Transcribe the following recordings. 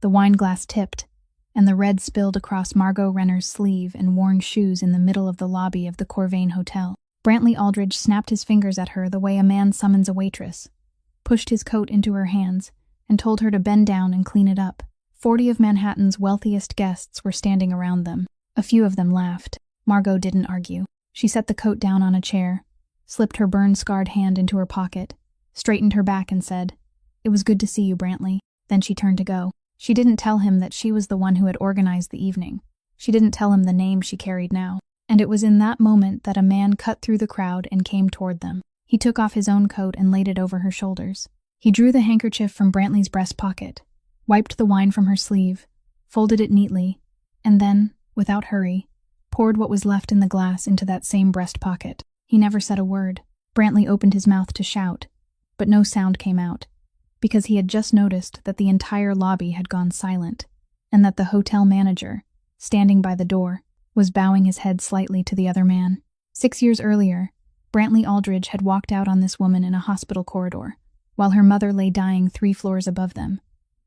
The wine glass tipped, and the red spilled across Margot Renner's sleeve and worn shoes in the middle of the lobby of the Corvain Hotel. Brantley Aldridge snapped his fingers at her the way a man summons a waitress, pushed his coat into her hands, and told her to bend down and clean it up. 40 of Manhattan's wealthiest guests were standing around them. A few of them laughed. Margot didn't argue. She set the coat down on a chair, slipped her burn-scarred hand into her pocket, straightened her back and said, "It was good to see you, Brantley." Then she turned to go. She didn't tell him that she was the one who had organized the evening. She didn't tell him the name she carried now. And it was in that moment that a man cut through the crowd and came toward them. He took off his own coat and laid it over her shoulders. He drew the handkerchief from Brantley's breast pocket, wiped the wine from her sleeve, folded it neatly, and then, without hurry, poured what was left in the glass into that same breast pocket. He never said a word. Brantley opened his mouth to shout, but no sound came out, because he had just noticed that the entire lobby had gone silent, and that the hotel manager, standing by the door, was bowing his head slightly to the other man. 6 years earlier, Brantley Aldridge had walked out on this woman in a hospital corridor, while her mother lay dying 3 floors above them,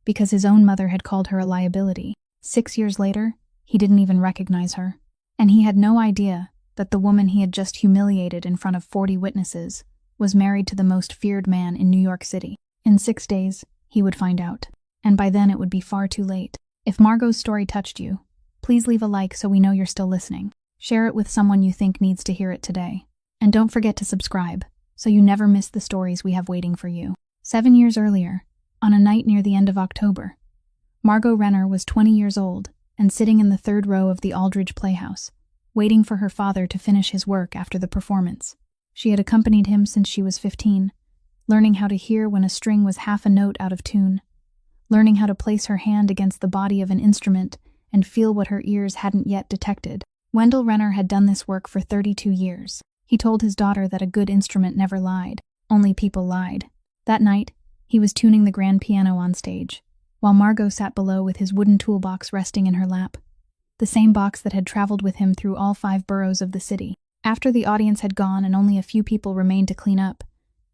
because his own mother had called her a liability. 6 years later, he didn't even recognize her. And he had no idea that the woman he had just humiliated in front of 40 witnesses was married to the most feared man in New York City. In 6 days, he would find out. And by then it would be far too late. If Margot's story touched you, please leave a like so we know you're still listening. Share it with someone you think needs to hear it today. And don't forget to subscribe, so you never miss the stories we have waiting for you. 7 years earlier, on a night near the end of October, Margot Renner was 20 years old and sitting in the 3rd row of the Aldridge Playhouse, waiting for her father to finish his work after the performance. She had accompanied him since she was 15, learning how to hear when a string was half a note out of tune, learning how to place her hand against the body of an instrument and feel what her ears hadn't yet detected. Wendell Renner had done this work for 32 years. He told his daughter that a good instrument never lied, only people lied. That night, he was tuning the grand piano on stage, while Margot sat below with his wooden toolbox resting in her lap, the same box that had traveled with him through all 5 boroughs of the city. After the audience had gone and only a few people remained to clean up,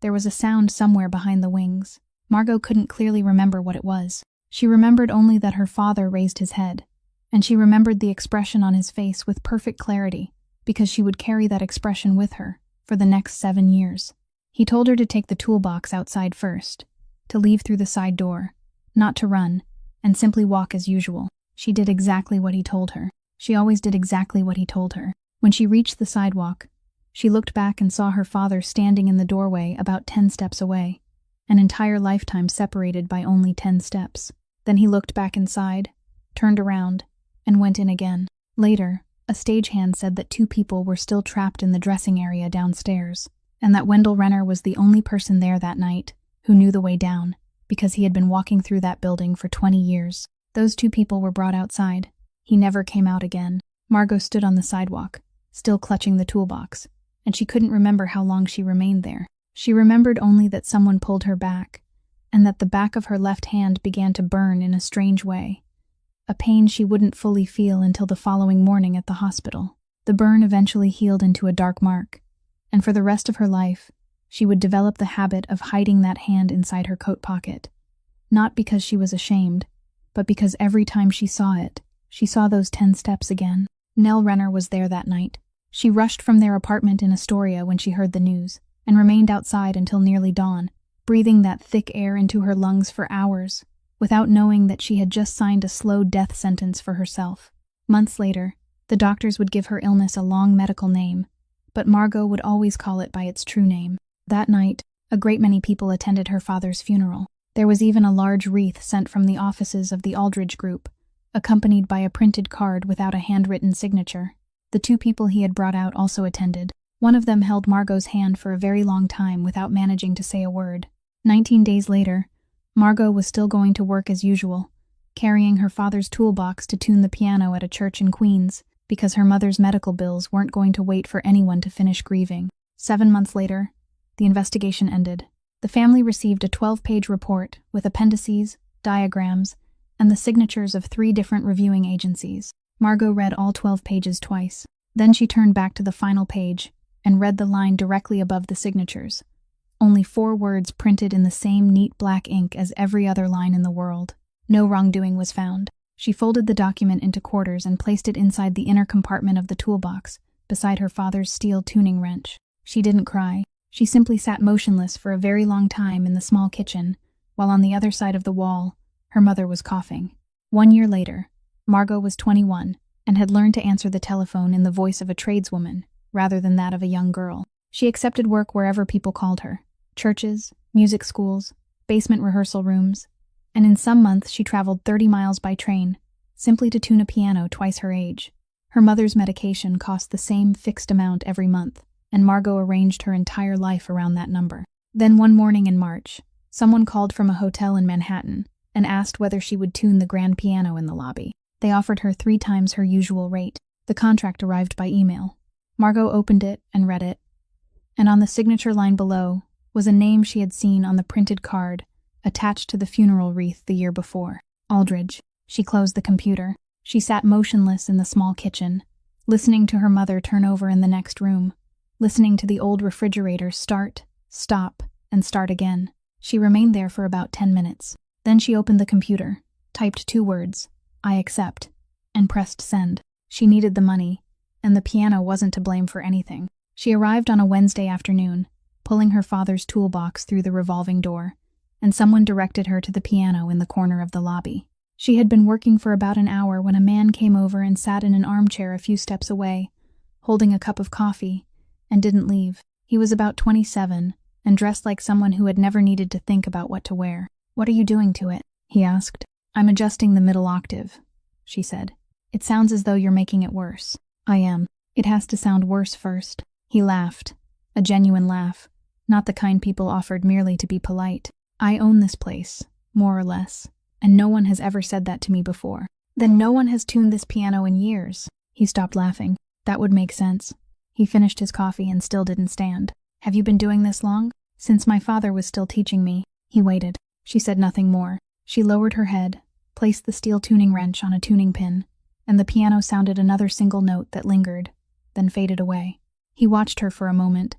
there was a sound somewhere behind the wings. Margot couldn't clearly remember what it was. She remembered only that her father raised his head, and she remembered the expression on his face with perfect clarity, because she would carry that expression with her for the next 7 years. He told her to take the toolbox outside first, to leave through the side door, not to run, and simply walk as usual. She did exactly what he told her. She always did exactly what he told her. When she reached the sidewalk, she looked back and saw her father standing in the doorway about 10 steps away, an entire lifetime separated by only 10 steps. Then he looked back inside, turned around, and went in again. Later, a stagehand said that 2 people were still trapped in the dressing area downstairs, and that Wendell Renner was the only person there that night who knew the way down, because he had been walking through that building for 20 years. Those 2 people were brought outside. He never came out again. Margot stood on the sidewalk, still clutching the toolbox, and she couldn't remember how long she remained there. She remembered only that someone pulled her back, and that the back of her left hand began to burn in a strange way, a pain she wouldn't fully feel until the following morning at the hospital. The burn eventually healed into a dark mark, and for the rest of her life, she would develop the habit of hiding that hand inside her coat pocket, not because she was ashamed, but because every time she saw it, she saw those 10 steps again. Nell Renner was there that night. She rushed from their apartment in Astoria when she heard the news, and remained outside until nearly dawn, breathing that thick air into her lungs for hours, without knowing that she had just signed a slow death sentence for herself. Months later, the doctors would give her illness a long medical name, but Margot would always call it by its true name. That night, a great many people attended her father's funeral. There was even a large wreath sent from the offices of the Aldridge Group, accompanied by a printed card without a handwritten signature. The 2 people he had brought out also attended. One of them held Margot's hand for a very long time without managing to say a word. 19 days later, Margot was still going to work as usual, carrying her father's toolbox to tune the piano at a church in Queens, because her mother's medical bills weren't going to wait for anyone to finish grieving. 7 months later, the investigation ended. The family received a 12-page report with appendices, diagrams, and the signatures of 3 different reviewing agencies. Margot read all 12 pages twice. Then she turned back to the final page and read the line directly above the signatures. Only 4 words printed in the same neat black ink as every other line in the world. No wrongdoing was found. She folded the document into quarters and placed it inside the inner compartment of the toolbox, beside her father's steel tuning wrench. She didn't cry. She simply sat motionless for a very long time in the small kitchen, while on the other side of the wall, her mother was coughing. 1 year later, Margot was 21 and had learned to answer the telephone in the voice of a tradeswoman, rather than that of a young girl. She accepted work wherever people called her: churches, music schools, basement rehearsal rooms, and in some months she traveled 30 miles by train, simply to tune a piano twice her age. Her mother's medication cost the same fixed amount every month, and Margot arranged her entire life around that number. Then one morning in March, someone called from a hotel in Manhattan and asked whether she would tune the grand piano in the lobby. They offered her 3 times her usual rate. The contract arrived by email. Margot opened it and read it, and on the signature line below was a name she had seen on the printed card attached to the funeral wreath the year before: Aldridge. She closed the computer. She sat motionless in the small kitchen, listening to her mother turn over in the next room, listening to the old refrigerator start, stop, and start again. She remained there for about 10 minutes. Then she opened the computer, typed 2 words, "I accept," and pressed send. She needed the money, and the piano wasn't to blame for anything. She arrived on a Wednesday afternoon, pulling her father's toolbox through the revolving door, and someone directed her to the piano in the corner of the lobby. She had been working for about an hour when a man came over and sat in an armchair a few steps away, holding a cup of coffee, and didn't leave. He was about 27, and dressed like someone who had never needed to think about what to wear. "What are you doing to it?" he asked. "I'm adjusting the middle octave," she said. "It sounds as though you're making it worse." "I am. It has to sound worse first." He laughed, a genuine laugh, not the kind people offered merely to be polite. "I own this place, more or less, and no one has ever said that to me before." "Then no one has tuned this piano in years." He stopped laughing. "That would make sense." He finished his coffee and still didn't stand. "Have you been doing this long?" "Since my father was still teaching me." He waited. She said nothing more. She lowered her head, placed the steel tuning wrench on a tuning pin, and the piano sounded another single note that lingered, then faded away. He watched her for a moment,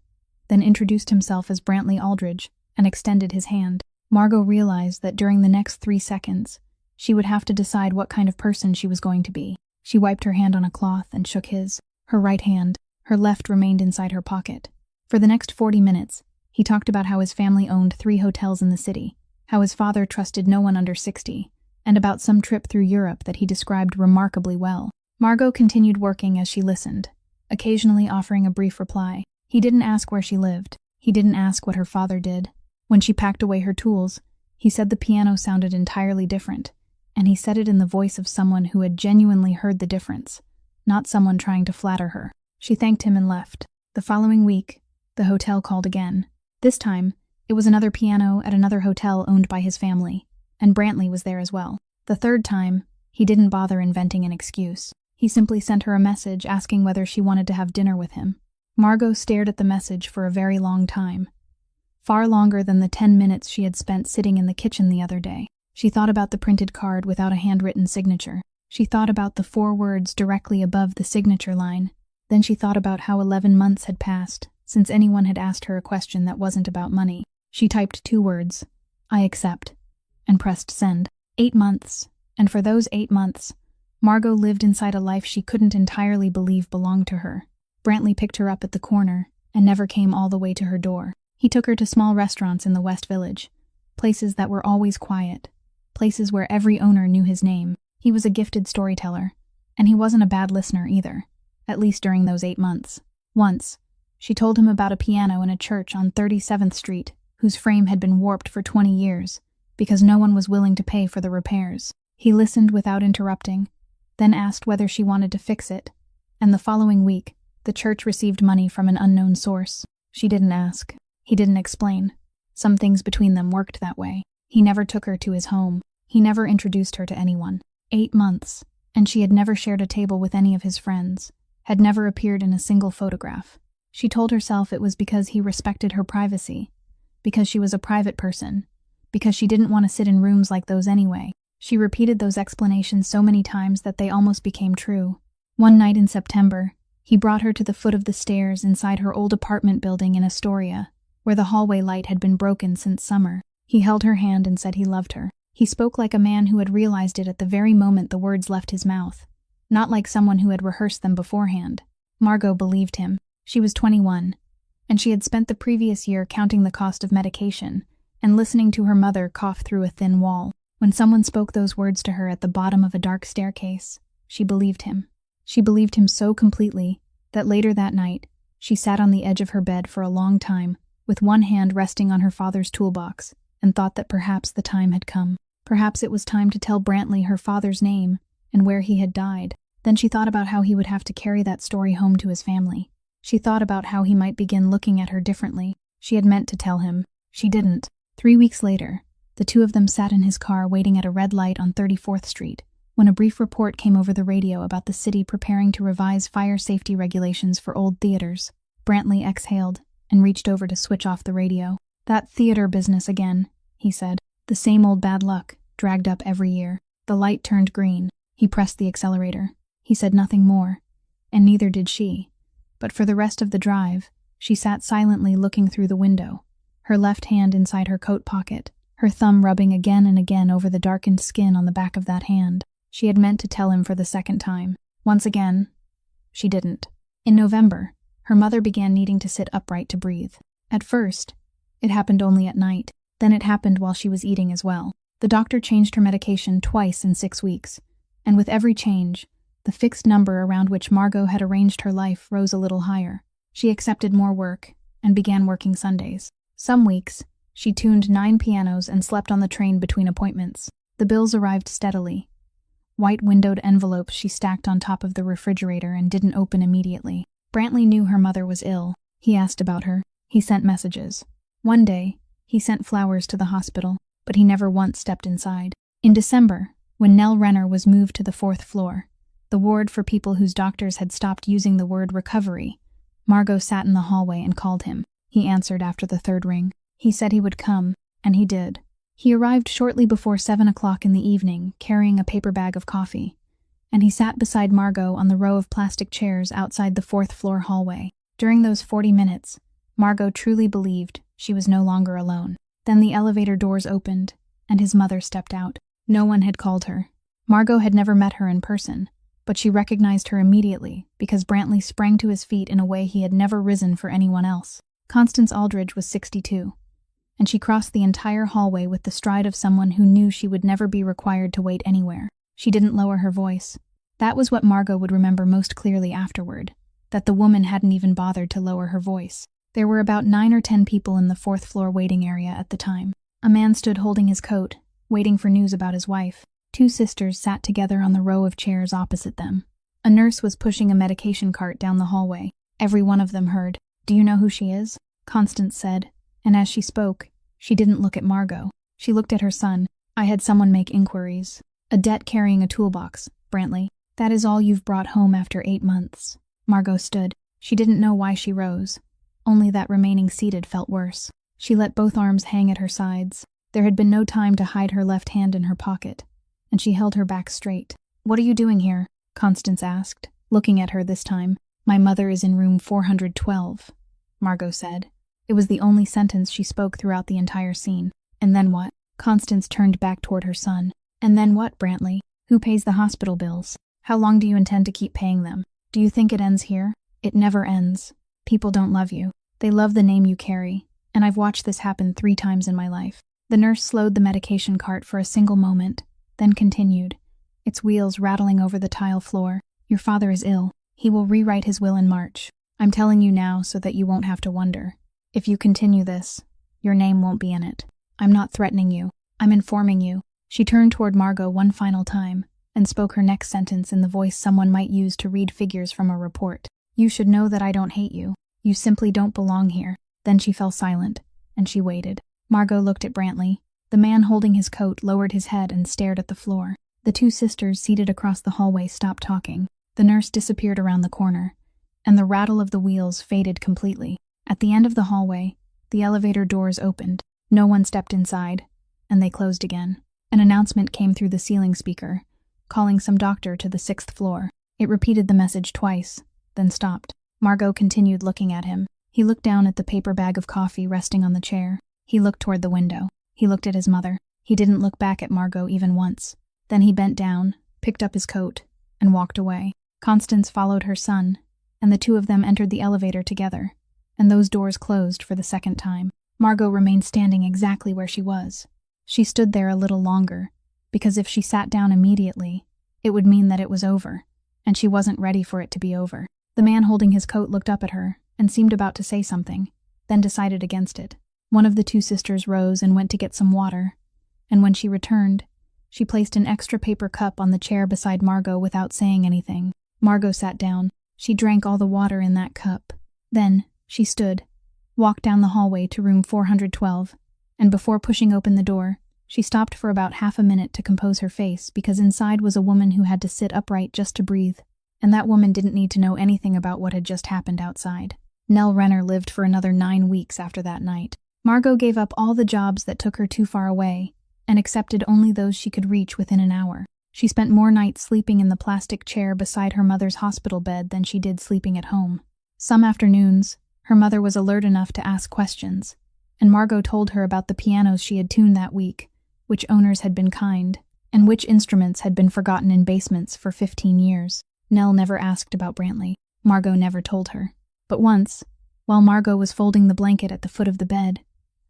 then introduced himself as Brantley Aldridge and extended his hand. Margot realized that during the next 3 seconds, she would have to decide what kind of person she was going to be. She wiped her hand on a cloth and shook his. Her right hand, her left remained inside her pocket. For the next 40 minutes, he talked about how his family owned 3 hotels in the city, how his father trusted no one under 60, and about some trip through Europe that he described remarkably well. Margot continued working as she listened, occasionally offering a brief reply. He didn't ask where she lived. He didn't ask what her father did. When she packed away her tools, he said the piano sounded entirely different, and he said it in the voice of someone who had genuinely heard the difference, not someone trying to flatter her. She thanked him and left. The following week, the hotel called again. This time, it was another piano at another hotel owned by his family, and Brantley was there as well. The third time, he didn't bother inventing an excuse. He simply sent her a message asking whether she wanted to have dinner with him. Margot stared at the message for a very long time, far longer than the 10 minutes she had spent sitting in the kitchen the other day. She thought about the printed card without a handwritten signature. She thought about the 4 words directly above the signature line. Then she thought about how 11 months had passed since anyone had asked her a question that wasn't about money. She typed 2 words, "I accept," and pressed send. 8 months, and for those 8 months, Margot lived inside a life she couldn't entirely believe belonged to her. Brantley picked her up at the corner and never came all the way to her door. He took her to small restaurants in the West Village, places that were always quiet, places where every owner knew his name. He was a gifted storyteller, and he wasn't a bad listener either, at least during those 8 months. Once, she told him about a piano in a church on 37th Street whose frame had been warped for 20 years because no one was willing to pay for the repairs. He listened without interrupting, then asked whether she wanted to fix it, and the following week, the church received money from an unknown source. She didn't ask. He didn't explain. Some things between them worked that way. He never took her to his home. He never introduced her to anyone. 8 months, and she had never shared a table with any of his friends, had never appeared in a single photograph. She told herself it was because he respected her privacy, because she was a private person, because she didn't want to sit in rooms like those anyway. She repeated those explanations so many times that they almost became true. One night in September, he brought her to the foot of the stairs inside her old apartment building in Astoria, where the hallway light had been broken since summer. He held her hand and said he loved her. He spoke like a man who had realized it at the very moment the words left his mouth, not like someone who had rehearsed them beforehand. Margot believed him. She was 21, and she had spent the previous year counting the cost of medication and listening to her mother cough through a thin wall. When someone spoke those words to her at the bottom of a dark staircase, she believed him. She believed him so completely that later that night, she sat on the edge of her bed for a long time, with one hand resting on her father's toolbox, and thought that perhaps the time had come. Perhaps it was time to tell Brantley her father's name and where he had died. Then she thought about how he would have to carry that story home to his family. She thought about how he might begin looking at her differently. She had meant to tell him. She didn't. 3 weeks later, the two of them sat in his car waiting at a red light on 34th Street, when a brief report came over the radio about the city preparing to revise fire safety regulations for old theaters. Brantley exhaled and reached over to switch off the radio. "That theater business again," he said. "The same old bad luck, dragged up every year." The light turned green. He pressed the accelerator. He said nothing more, and neither did she. But for the rest of the drive, she sat silently looking through the window, her left hand inside her coat pocket, her thumb rubbing again and again over the darkened skin on the back of that hand. She had meant to tell him for the second time. Once again, she didn't. In November, her mother began needing to sit upright to breathe. At first, it happened only at night. Then it happened while she was eating as well. The doctor changed her medication twice in 6 weeks, and with every change, the fixed number around which Margot had arranged her life rose a little higher. She accepted more work and began working Sundays. Some weeks, she tuned 9 pianos and slept on the train between appointments. The bills arrived steadily. White-windowed envelopes she stacked on top of the refrigerator and didn't open immediately. Brantley knew her mother was ill. He asked about her. He sent messages. One day, he sent flowers to the hospital, but he never once stepped inside. In December, when Nell Renner was moved to the 4th floor, the ward for people whose doctors had stopped using the word recovery, Margot sat in the hallway and called him. He answered after the 3rd ring. He said he would come, and he did. He arrived shortly before 7 o'clock in the evening, carrying a paper bag of coffee, and he sat beside Margot on the row of plastic chairs outside the 4th floor hallway. During those 40 minutes, Margot truly believed she was no longer alone. Then the elevator doors opened, and his mother stepped out. No one had called her. Margot had never met her in person, but she recognized her immediately because Brantley sprang to his feet in a way he had never risen for anyone else. Constance Aldridge was 62, and she crossed the entire hallway with the stride of someone who knew she would never be required to wait anywhere. She didn't lower her voice. That was what Margot would remember most clearly afterward, that the woman hadn't even bothered to lower her voice. There were about 9 or 10 people in the 4th floor waiting area at the time. A man stood holding his coat, waiting for news about his wife. 2 sisters sat together on the row of chairs opposite them. A nurse was pushing a medication cart down the hallway. Every one of them heard. "Do you know who she is?" Constance said, and as she spoke, she didn't look at Margot. She looked at her son. "I had someone make inquiries. A debt carrying a toolbox, Brantley. That is all you've brought home after 8 months. Margot stood. She didn't know why she rose. Only that remaining seated felt worse. She let both arms hang at her sides. There had been no time to hide her left hand in her pocket, and she held her back straight. "What are you doing here?" Constance asked, looking at her this time. "My mother is in room 412, Margot said. It was the only sentence she spoke throughout the entire scene. "And then what?" Constance turned back toward her son. "And then what, Brantley? Who pays the hospital bills? How long do you intend to keep paying them? Do you think it ends here? It never ends. People don't love you. They love the name you carry, and I've watched this happen 3 times in my life." The nurse slowed the medication cart for a single moment, then continued, its wheels rattling over the tile floor. "Your father is ill. He will rewrite his will in March. I'm telling you now so that you won't have to wonder. If you continue this, your name won't be in it. I'm not threatening you. I'm informing you." She turned toward Margot one final time and spoke her next sentence in the voice someone might use to read figures from a report. "You should know that I don't hate you. You simply don't belong here." Then she fell silent, and she waited. Margot looked at Brantley. The man holding his coat lowered his head and stared at the floor. The 2 sisters seated across the hallway stopped talking. The nurse disappeared around the corner, and the rattle of the wheels faded completely. At the end of the hallway, the elevator doors opened. No one stepped inside, and they closed again. An announcement came through the ceiling speaker, calling some doctor to the 6th floor. It repeated the message twice, then stopped. Margot continued looking at him. He looked down at the paper bag of coffee resting on the chair. He looked toward the window. He looked at his mother. He didn't look back at Margot even once. Then he bent down, picked up his coat, and walked away. Constance followed her son, and the two of them entered the elevator together, and those doors closed for the second time. Margot remained standing exactly where she was. She stood there a little longer, because if she sat down immediately, it would mean that it was over, and she wasn't ready for it to be over. The man holding his coat looked up at her and seemed about to say something, then decided against it. One of the two sisters rose and went to get some water, and when she returned, she placed an extra paper cup on the chair beside Margot without saying anything. Margot sat down. She drank all the water in that cup. Then, she stood, walked down the hallway to room 412, and before pushing open the door, she stopped for about half a minute to compose her face because inside was a woman who had to sit upright just to breathe, and that woman didn't need to know anything about what had just happened outside. Nell Renner lived for another 9 weeks after that night. Margot gave up all the jobs that took her too far away and accepted only those she could reach within an hour. She spent more nights sleeping in the plastic chair beside her mother's hospital bed than she did sleeping at home. Some afternoons, her mother was alert enough to ask questions, and Margot told her about the pianos she had tuned that week, which owners had been kind, and which instruments had been forgotten in basements for 15 years. Nell never asked about Brantley. Margot never told her. But once, while Margot was folding the blanket at the foot of the bed,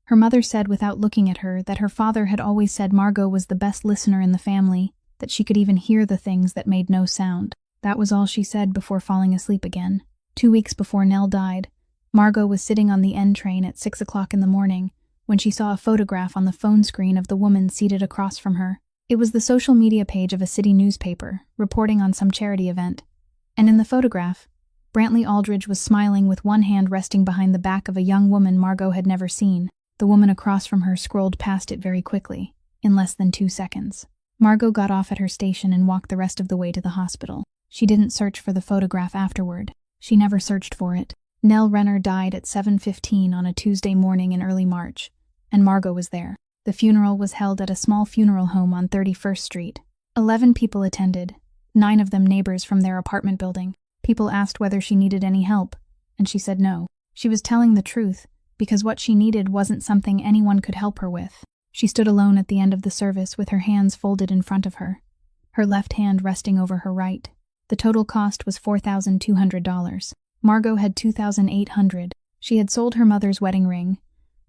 her mother said without looking at her that her father had always said Margot was the best listener in the family, that she could even hear the things that made no sound. That was all she said before falling asleep again. 2 weeks before Nell died, Margot was sitting on the N train at 6 o'clock in the morning when she saw a photograph on the phone screen of the woman seated across from her. It was the social media page of a city newspaper, reporting on some charity event. And in the photograph, Brantley Aldridge was smiling with one hand resting behind the back of a young woman Margot had never seen. The woman across from her scrolled past it very quickly, in less than 2 seconds. Margot got off at her station and walked the rest of the way to the hospital. She didn't search for the photograph afterward. She never searched for it. Nell Renner died at 7:15 on a Tuesday morning in early March, and Margot was there. The funeral was held at a small funeral home on 31st Street. 11 people attended, 9 of them neighbors from their apartment building. People asked whether she needed any help, and she said no. She was telling the truth, because what she needed wasn't something anyone could help her with. She stood alone at the end of the service with her hands folded in front of her, her left hand resting over her right. The total cost was $4,200. Margot had $2,800. She had sold her mother's wedding ring,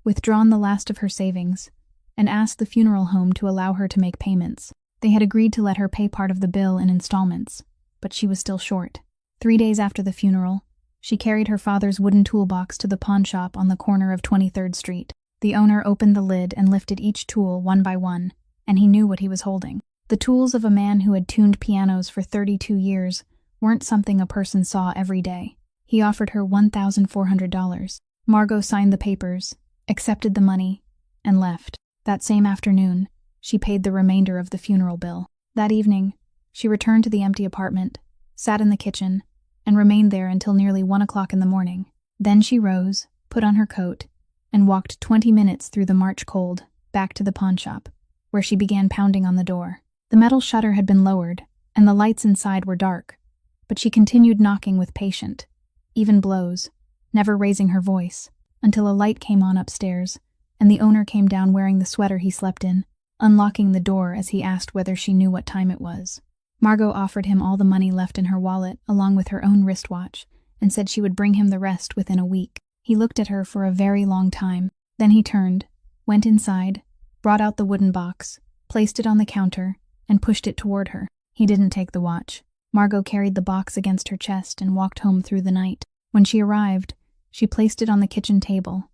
withdrawn the last of her savings, and asked the funeral home to allow her to make payments. They had agreed to let her pay part of the bill in installments, but she was still short. 3 days after the funeral, she carried her father's wooden toolbox to the pawn shop on the corner of 23rd Street. The owner opened the lid and lifted each tool one by one, and he knew what he was holding. The tools of a man who had tuned pianos for 32 years weren't something a person saw every day. He offered her $1,400. Margot signed the papers, accepted the money, and left. That same afternoon, she paid the remainder of the funeral bill. That evening, she returned to the empty apartment, sat in the kitchen, and remained there until nearly 1 o'clock in the morning. Then she rose, put on her coat, and walked 20 minutes through the March cold, back to the pawn shop, where she began pounding on the door. The metal shutter had been lowered, and the lights inside were dark, but she continued knocking with patient, even blows, never raising her voice, until a light came on upstairs, and the owner came down wearing the sweater he slept in, unlocking the door as he asked whether she knew what time it was. Margot offered him all the money left in her wallet, along with her own wristwatch, and said she would bring him the rest within a week. He looked at her for a very long time. Then he turned, went inside, brought out the wooden box, placed it on the counter, and pushed it toward her. He didn't take the watch. Margot carried the box against her chest and walked home through the night. When she arrived, she placed it on the kitchen table,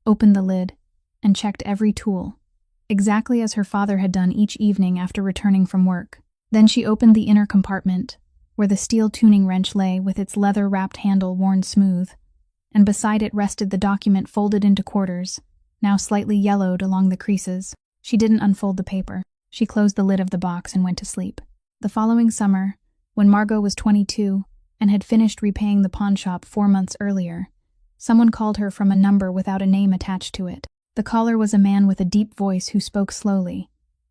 opened the lid, and checked every tool, exactly as her father had done each evening after returning from work. Then she opened the inner compartment, where the steel tuning wrench lay with its leather-wrapped handle worn smooth, and beside it rested the document folded into quarters, now slightly yellowed along the creases. She didn't unfold the paper. She closed the lid of the box and went to sleep. The following summer, when Margot was 22 and had finished repaying the pawn shop 4 months earlier, someone called her from a number without a name attached to it. The caller was a man with a deep voice who spoke slowly,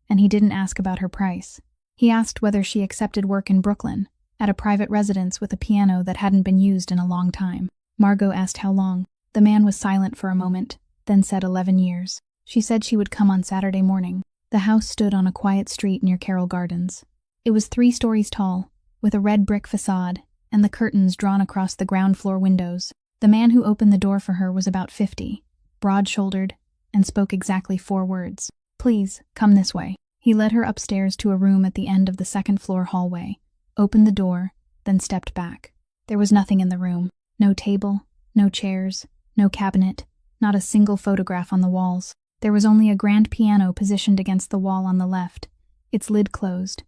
and he didn't ask about her price. He asked whether she accepted work in Brooklyn, at a private residence with a piano that hadn't been used in a long time. Margot asked how long. The man was silent for a moment, then said 11 years. She said she would come on Saturday morning. The house stood on a quiet street near Carroll Gardens. It was 3 stories tall, with a red brick facade, and the curtains drawn across the ground floor windows. The man who opened the door for her was about 50, broad-shouldered, and spoke exactly 4 words. "Please, come this way." He led her upstairs to a room at the end of the second-floor hallway, opened the door, then stepped back. There was nothing in the room. No table, no chairs, no cabinet, not a single photograph on the walls. There was only a grand piano positioned against the wall on the left, its lid closed,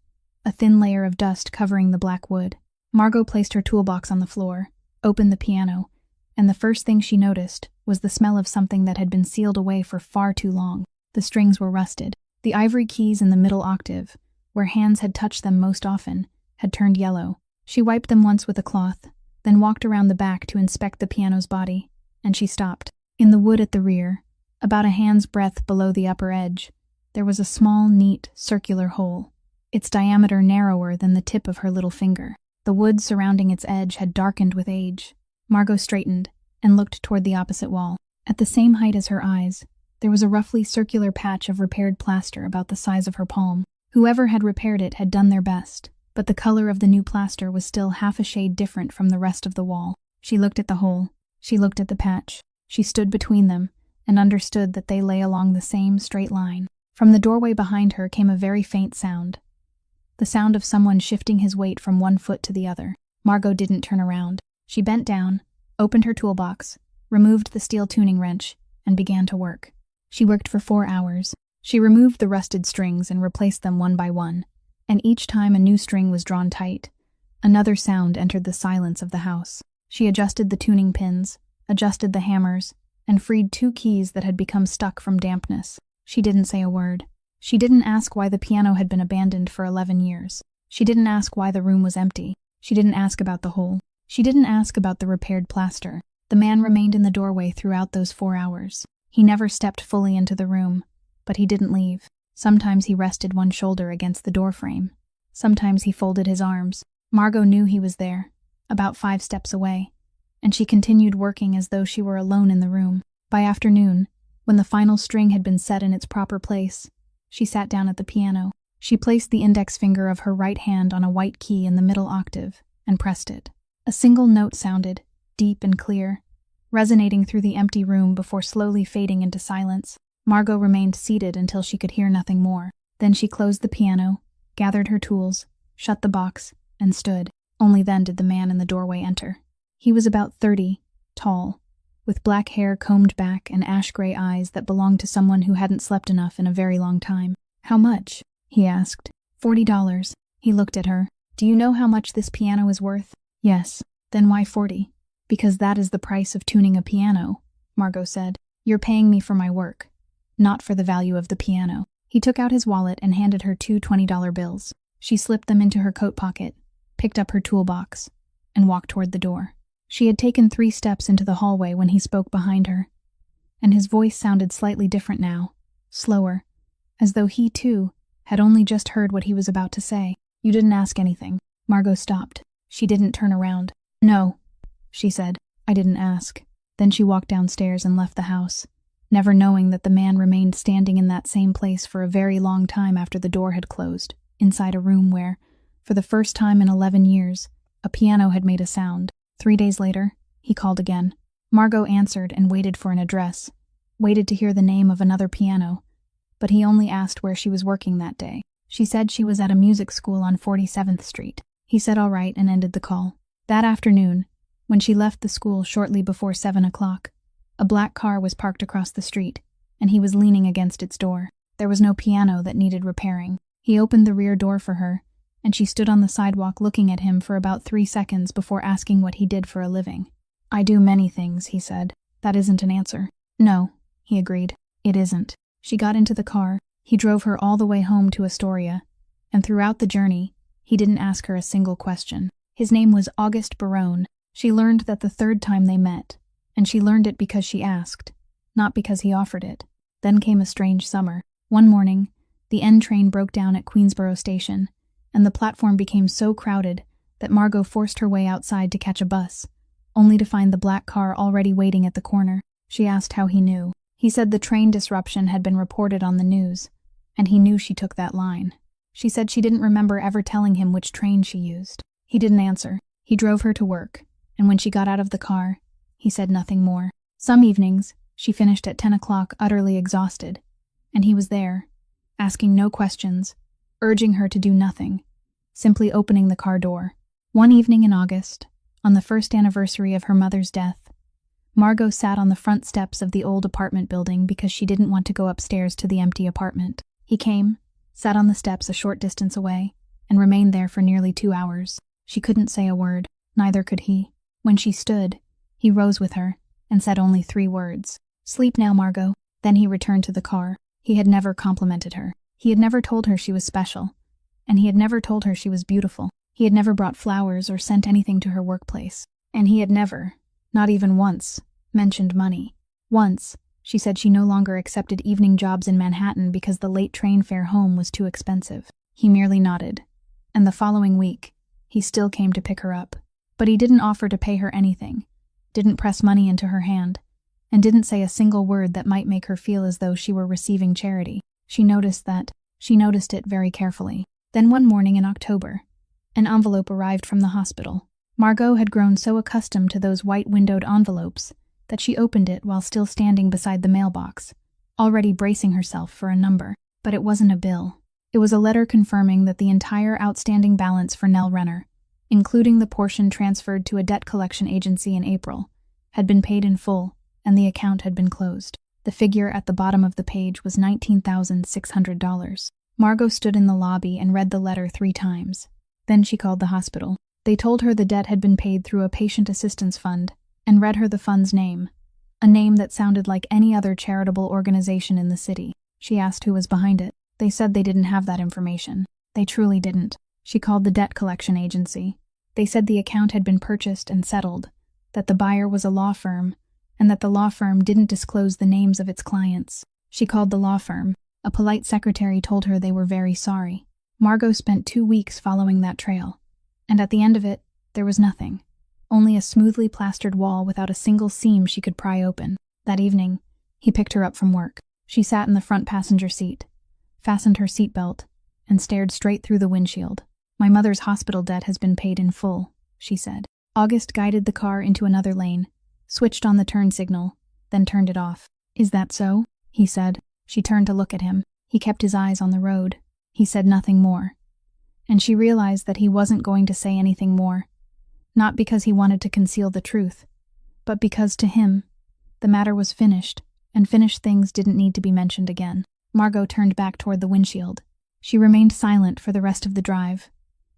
a thin layer of dust covering the black wood. Margot placed her toolbox on the floor, opened the piano, and the first thing she noticed was the smell of something that had been sealed away for far too long. The strings were rusted. The ivory keys in the middle octave, where hands had touched them most often, had turned yellow. She wiped them once with a cloth, then walked around the back to inspect the piano's body, and she stopped. In the wood at the rear, about a hand's breadth below the upper edge, there was a small, neat, circular hole, its diameter narrower than the tip of her little finger. The wood surrounding its edge had darkened with age. Margot straightened and looked toward the opposite wall. At the same height as her eyes, there was a roughly circular patch of repaired plaster about the size of her palm. Whoever had repaired it had done their best, but the color of the new plaster was still half a shade different from the rest of the wall. She looked at the hole. She looked at the patch. She stood between them and understood that they lay along the same straight line. From the doorway behind her came a very faint sound, the sound of someone shifting his weight from one foot to the other. Margot didn't turn around. She bent down, opened her toolbox, removed the steel tuning wrench, and began to work. She worked for 4 hours. She removed the rusted strings and replaced them one by one, and each time a new string was drawn tight, another sound entered the silence of the house. She adjusted the tuning pins, adjusted the hammers, and freed 2 keys that had become stuck from dampness. She didn't say a word. She didn't ask why the piano had been abandoned for 11 years. She didn't ask why the room was empty. She didn't ask about the hole. She didn't ask about the repaired plaster. The man remained in the doorway throughout those 4 hours. He never stepped fully into the room, but he didn't leave. Sometimes he rested one shoulder against the doorframe. Sometimes he folded his arms. Margot knew he was there, about 5 steps away, and she continued working as though she were alone in the room. By afternoon, when the final string had been set in its proper place, she sat down at the piano. She placed the index finger of her right hand on a white key in the middle octave and pressed it. A single note sounded, deep and clear, resonating through the empty room before slowly fading into silence. Margot remained seated until she could hear nothing more. Then she closed the piano, gathered her tools, shut the box, and stood. Only then did the man in the doorway enter. He was about 30, tall, with black hair combed back and ash-gray eyes that belonged to someone who hadn't slept enough in a very long time. "How much?" he asked. $40. He looked at her. "Do you know how much this piano is worth?" "Yes." "Then why 40? "Because that is the price of tuning a piano," Margot said. "You're paying me for my work, not for the value of the piano." He took out his wallet and handed her 2 $20 bills. She slipped them into her coat pocket, picked up her toolbox, and walked toward the door. She had taken 3 steps into the hallway when he spoke behind her, and his voice sounded slightly different now, slower, as though he, too, had only just heard what he was about to say. "You didn't ask anything." Margot stopped. She didn't turn around. "No," she said. "I didn't ask." Then she walked downstairs and left the house, never knowing that the man remained standing in that same place for a very long time after the door had closed, inside a room where, for the first time in 11 years, a piano had made a sound. 3 days later, he called again. Margot answered and waited for an address, waited to hear the name of another piano, but he only asked where she was working that day. She said she was at a music school on 47th Street. He said all right and ended the call. That afternoon, when she left the school shortly before 7 o'clock, a black car was parked across the street, and he was leaning against its door. There was no piano that needed repairing. He opened the rear door for her, and she stood on the sidewalk looking at him for about 3 seconds before asking what he did for a living. "I do many things," he said. "That isn't an answer." "No," he agreed. "It isn't." She got into the car. He drove her all the way home to Astoria, and throughout the journey, he didn't ask her a single question. His name was August Barone. She learned that the 3rd time they met, and she learned it because she asked, not because he offered it. Then came a strange summer. One morning, the N train broke down at Queensboro Station, and the platform became so crowded that Margot forced her way outside to catch a bus, only to find the black car already waiting at the corner. She asked how he knew. He said the train disruption had been reported on the news, and he knew she took that line. She said she didn't remember ever telling him which train she used. He didn't answer. He drove her to work, and when she got out of the car, he said nothing more. Some evenings, she finished at 10 o'clock utterly exhausted, and he was there, asking no questions, urging her to do nothing, simply opening the car door. One evening in August, on the first anniversary of her mother's death, Margot sat on the front steps of the old apartment building because she didn't want to go upstairs to the empty apartment. He came, sat on the steps a short distance away, and remained there for nearly 2 hours. She couldn't say a word, neither could he. When she stood, he rose with her and said only 3 words. "Sleep now, Margot." Then he returned to the car. He had never complimented her. He had never told her she was special, and he had never told her she was beautiful. He had never brought flowers or sent anything to her workplace. And he had never, not even once, mentioned money. Once, she said she no longer accepted evening jobs in Manhattan because the late train fare home was too expensive. He merely nodded, and the following week, he still came to pick her up. But he didn't offer to pay her anything, didn't press money into her hand, and didn't say a single word that might make her feel as though she were receiving charity. She noticed it very carefully. Then one morning in October, an envelope arrived from the hospital. Margot had grown so accustomed to those white-windowed envelopes that she opened it while still standing beside the mailbox, already bracing herself for a number. But it wasn't a bill. It was a letter confirming that the entire outstanding balance for Nell Renner, including the portion transferred to a debt collection agency in April, had been paid in full, and the account had been closed. The figure at the bottom of the page was $19,600. Margot stood in the lobby and read the letter 3 times. Then she called the hospital. They told her the debt had been paid through a patient assistance fund, and read her the fund's name, a name that sounded like any other charitable organization in the city. She asked who was behind it. They said they didn't have that information. They truly didn't. She called the debt collection agency. They said the account had been purchased and settled, that the buyer was a law firm, and that the law firm didn't disclose the names of its clients. She called the law firm. A polite secretary told her they were very sorry. Margot spent 2 weeks following that trail, and at the end of it, there was nothing. Only a smoothly plastered wall without a single seam she could pry open. That evening, he picked her up from work. She sat in the front passenger seat, fastened her seatbelt, and stared straight through the windshield. "My mother's hospital debt has been paid in full," she said. August guided the car into another lane, switched on the turn signal, then turned it off. "Is that so?" he said. She turned to look at him. He kept his eyes on the road. He said nothing more. And she realized that he wasn't going to say anything more. Not because he wanted to conceal the truth, but because to him, the matter was finished, and finished things didn't need to be mentioned again. Margot turned back toward the windshield. She remained silent for the rest of the drive,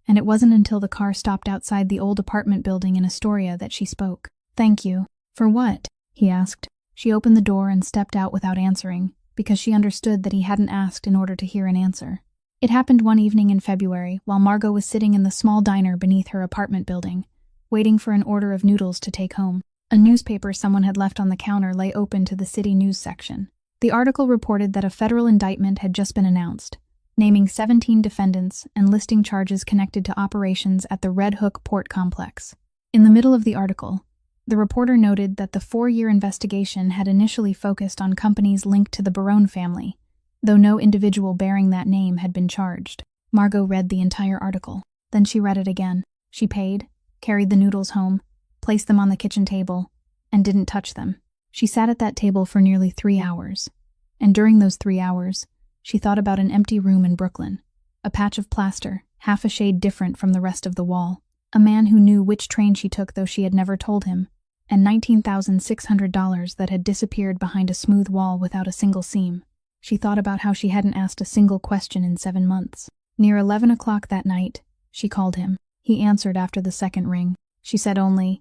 and it wasn't until the car stopped outside the old apartment building in Astoria that she spoke. "Thank you." "For what?" he asked. She opened the door and stepped out without answering, because she understood that he hadn't asked in order to hear an answer. It happened one evening in February while Margot was sitting in the small diner beneath her apartment building, waiting for an order of noodles to take home. A newspaper someone had left on the counter lay open to the city news section. The article reported that a federal indictment had just been announced, naming 17 defendants and listing charges connected to operations at the Red Hook port complex. In the middle of the article, the reporter noted that the 4-year investigation had initially focused on companies linked to the Barone family, though no individual bearing that name had been charged. Margot read the entire article. Then she read it again. She paid, carried the noodles home, placed them on the kitchen table, and didn't touch them. She sat at that table for nearly 3 hours, and during those 3 hours, she thought about an empty room in Brooklyn, a patch of plaster, half a shade different from the rest of the wall, a man who knew which train she took though she had never told him, and $19,600 that had disappeared behind a smooth wall without a single seam. She thought about how she hadn't asked a single question in 7 months. Near 11 o'clock that night, she called him. He answered after the second ring. She said only,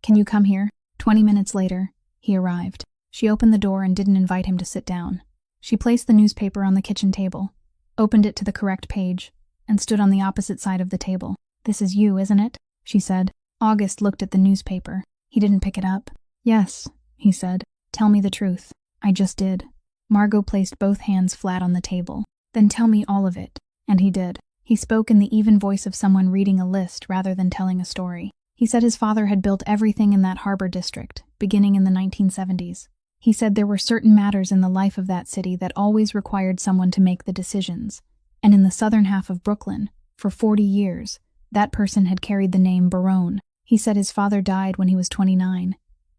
"Can you come here?" 20 minutes later, he arrived. She opened the door and didn't invite him to sit down. She placed the newspaper on the kitchen table, opened it to the correct page, and stood on the opposite side of the table. "This is you, isn't it?" she said. August looked at the newspaper. He didn't pick it up. "Yes," he said. "Tell me the truth." "I just did." Margot placed both hands flat on the table. "Then tell me all of it." And he did. He spoke in the even voice of someone reading a list rather than telling a story. He said his father had built everything in that harbor district, beginning in the 1970s. He said there were certain matters in the life of that city that always required someone to make the decisions, and in the southern half of Brooklyn, for 40 years, that person had carried the name Barone. He said his father died when he was 29,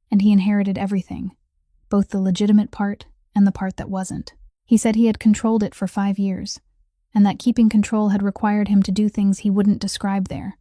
and he inherited everything, both the legitimate part and the part that wasn't. He said he had controlled it for 5 years, and that keeping control had required him to do things he wouldn't describe there,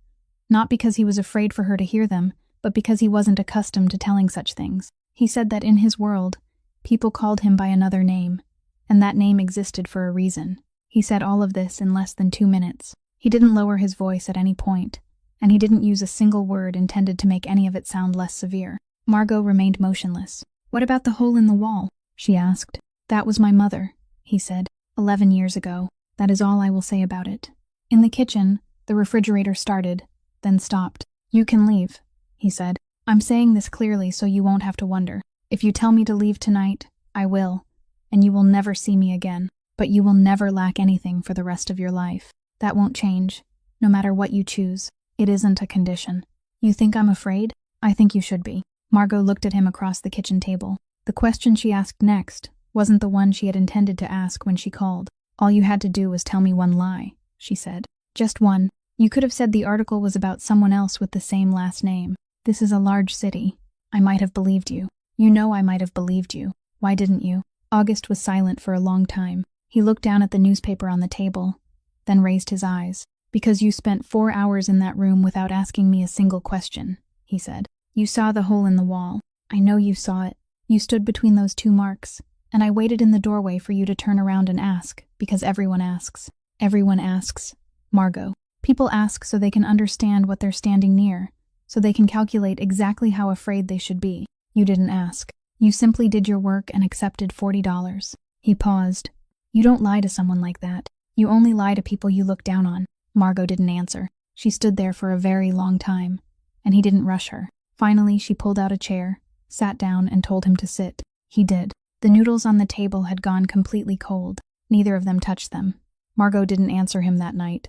not because he was afraid for her to hear them, but because he wasn't accustomed to telling such things. He said that in his world, people called him by another name, and that name existed for a reason. He said all of this in less than 2 minutes. He didn't lower his voice at any point, and he didn't use a single word intended to make any of it sound less severe. Margot remained motionless. "What about the hole in the wall?" she asked. "That was my mother," he said. 11 years ago. That is all I will say about it." In the kitchen, the refrigerator started, then stopped. "You can leave," he said. "I'm saying this clearly so you won't have to wonder. If you tell me to leave tonight, I will, and you will never see me again. But you will never lack anything for the rest of your life. That won't change, no matter what you choose. It isn't a condition. You think I'm afraid? I think you should be." Margot looked at him across the kitchen table. The question she asked next wasn't the one she had intended to ask when she called. "All you had to do was tell me one lie," she said. "Just one. You could have said the article was about someone else with the same last name. This is a large city. I might have believed you. You know I might have believed you. Why didn't you?" August was silent for a long time. He looked down at the newspaper on the table, then raised his eyes. "Because you spent 4 hours in that room without asking me a single question," he said. "You saw the hole in the wall. I know you saw it. You stood between those 2 marks, and I waited in the doorway for you to turn around and ask, because everyone asks. Everyone asks, Margot. People ask so they can understand what they're standing near, so they can calculate exactly how afraid they should be. You didn't ask. You simply did your work and accepted $40. He paused. "You don't lie to someone like that. You only lie to people you look down on." Margot didn't answer. She stood there for a very long time, and he didn't rush her. Finally, she pulled out a chair, sat down, and told him to sit. He did. The noodles on the table had gone completely cold. Neither of them touched them. Margot didn't answer him that night,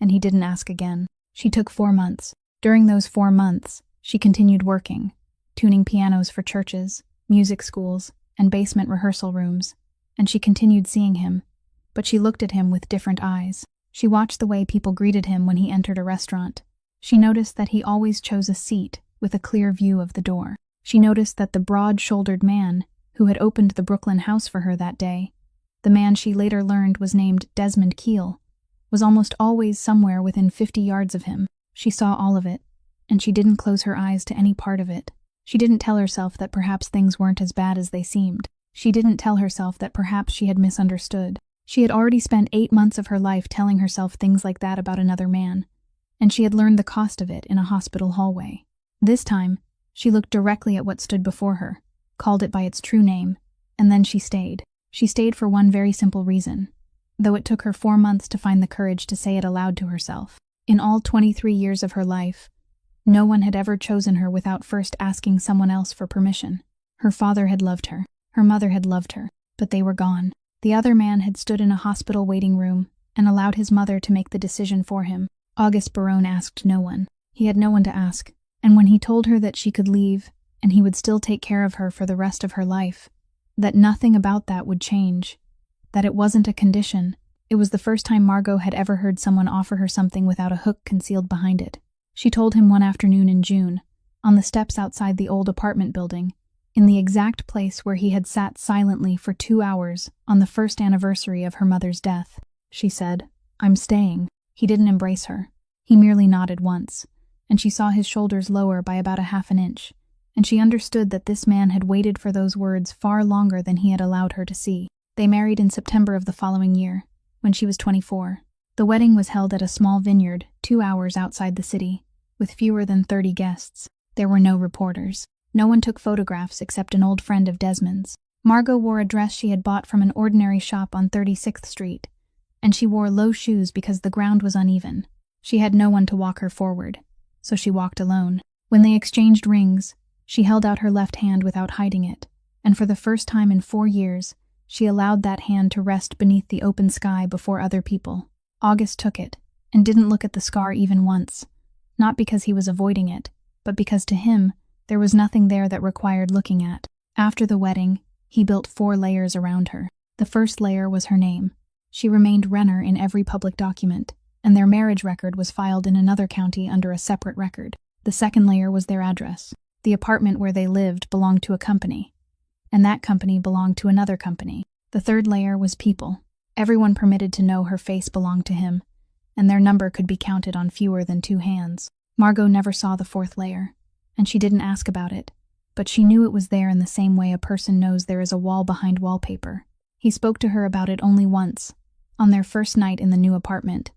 and he didn't ask again. She took 4 months. During those 4 months, she continued working, tuning pianos for churches, music schools, and basement rehearsal rooms, and she continued seeing him, but she looked at him with different eyes. She watched the way people greeted him when he entered a restaurant. She noticed that he always chose a seat with a clear view of the door. She noticed that the broad-shouldered man who had opened the Brooklyn house for her that day, the man she later learned was named Desmond Keel, was almost always somewhere within 50 yards of him. She saw all of it, and she didn't close her eyes to any part of it. She didn't tell herself that perhaps things weren't as bad as they seemed. She didn't tell herself that perhaps she had misunderstood. She had already spent 8 months of her life telling herself things like that about another man, and she had learned the cost of it in a hospital hallway. This time, she looked directly at what stood before her, called it by its true name, and then she stayed. She stayed for one very simple reason, though it took her 4 months to find the courage to say it aloud to herself. In all 23 years of her life, no one had ever chosen her without first asking someone else for permission. Her father had loved her. Her mother had loved her, but they were gone. The other man had stood in a hospital waiting room and allowed his mother to make the decision for him. August Barone asked no one. He had no one to ask, and when he told her that she could leave and he would still take care of her for the rest of her life, that nothing about that would change, that it wasn't a condition, it was the first time Margot had ever heard someone offer her something without a hook concealed behind it. She told him one afternoon in June, on the steps outside the old apartment building, in the exact place where he had sat silently for 2 hours on the first anniversary of her mother's death. She said, "I'm staying." He didn't embrace her. He merely nodded once, and she saw his shoulders lower by about a half an inch, and she understood that this man had waited for those words far longer than he had allowed her to see. They married in September of the following year, when she was 24. The wedding was held at a small vineyard 2 hours outside the city, with fewer than 30 guests. There were no reporters. No one took photographs except an old friend of Desmond's. Margot wore a dress she had bought from an ordinary shop on 36th Street, and she wore low shoes because the ground was uneven. She had no one to walk her forward, so she walked alone. When they exchanged rings, she held out her left hand without hiding it, and for the first time in 4 years, she allowed that hand to rest beneath the open sky before other people. August took it, and didn't look at the scar even once, not because he was avoiding it, but because to him, there was nothing there that required looking at. After the wedding, He built 4 layers around her. The first layer was her name. She remained Renner in every public document, and their marriage record was filed in another county under a separate record. The second layer was their address. The apartment where they lived belonged to a company, and that company belonged to another company. The third layer was people. Everyone permitted to know her face belonged to him, and their number could be counted on fewer than 2 hands. Margot never saw the fourth layer, and she didn't ask about it, but she knew it was there in the same way a person knows there is a wall behind wallpaper. He spoke to her about it only once, on their first night in the new apartment,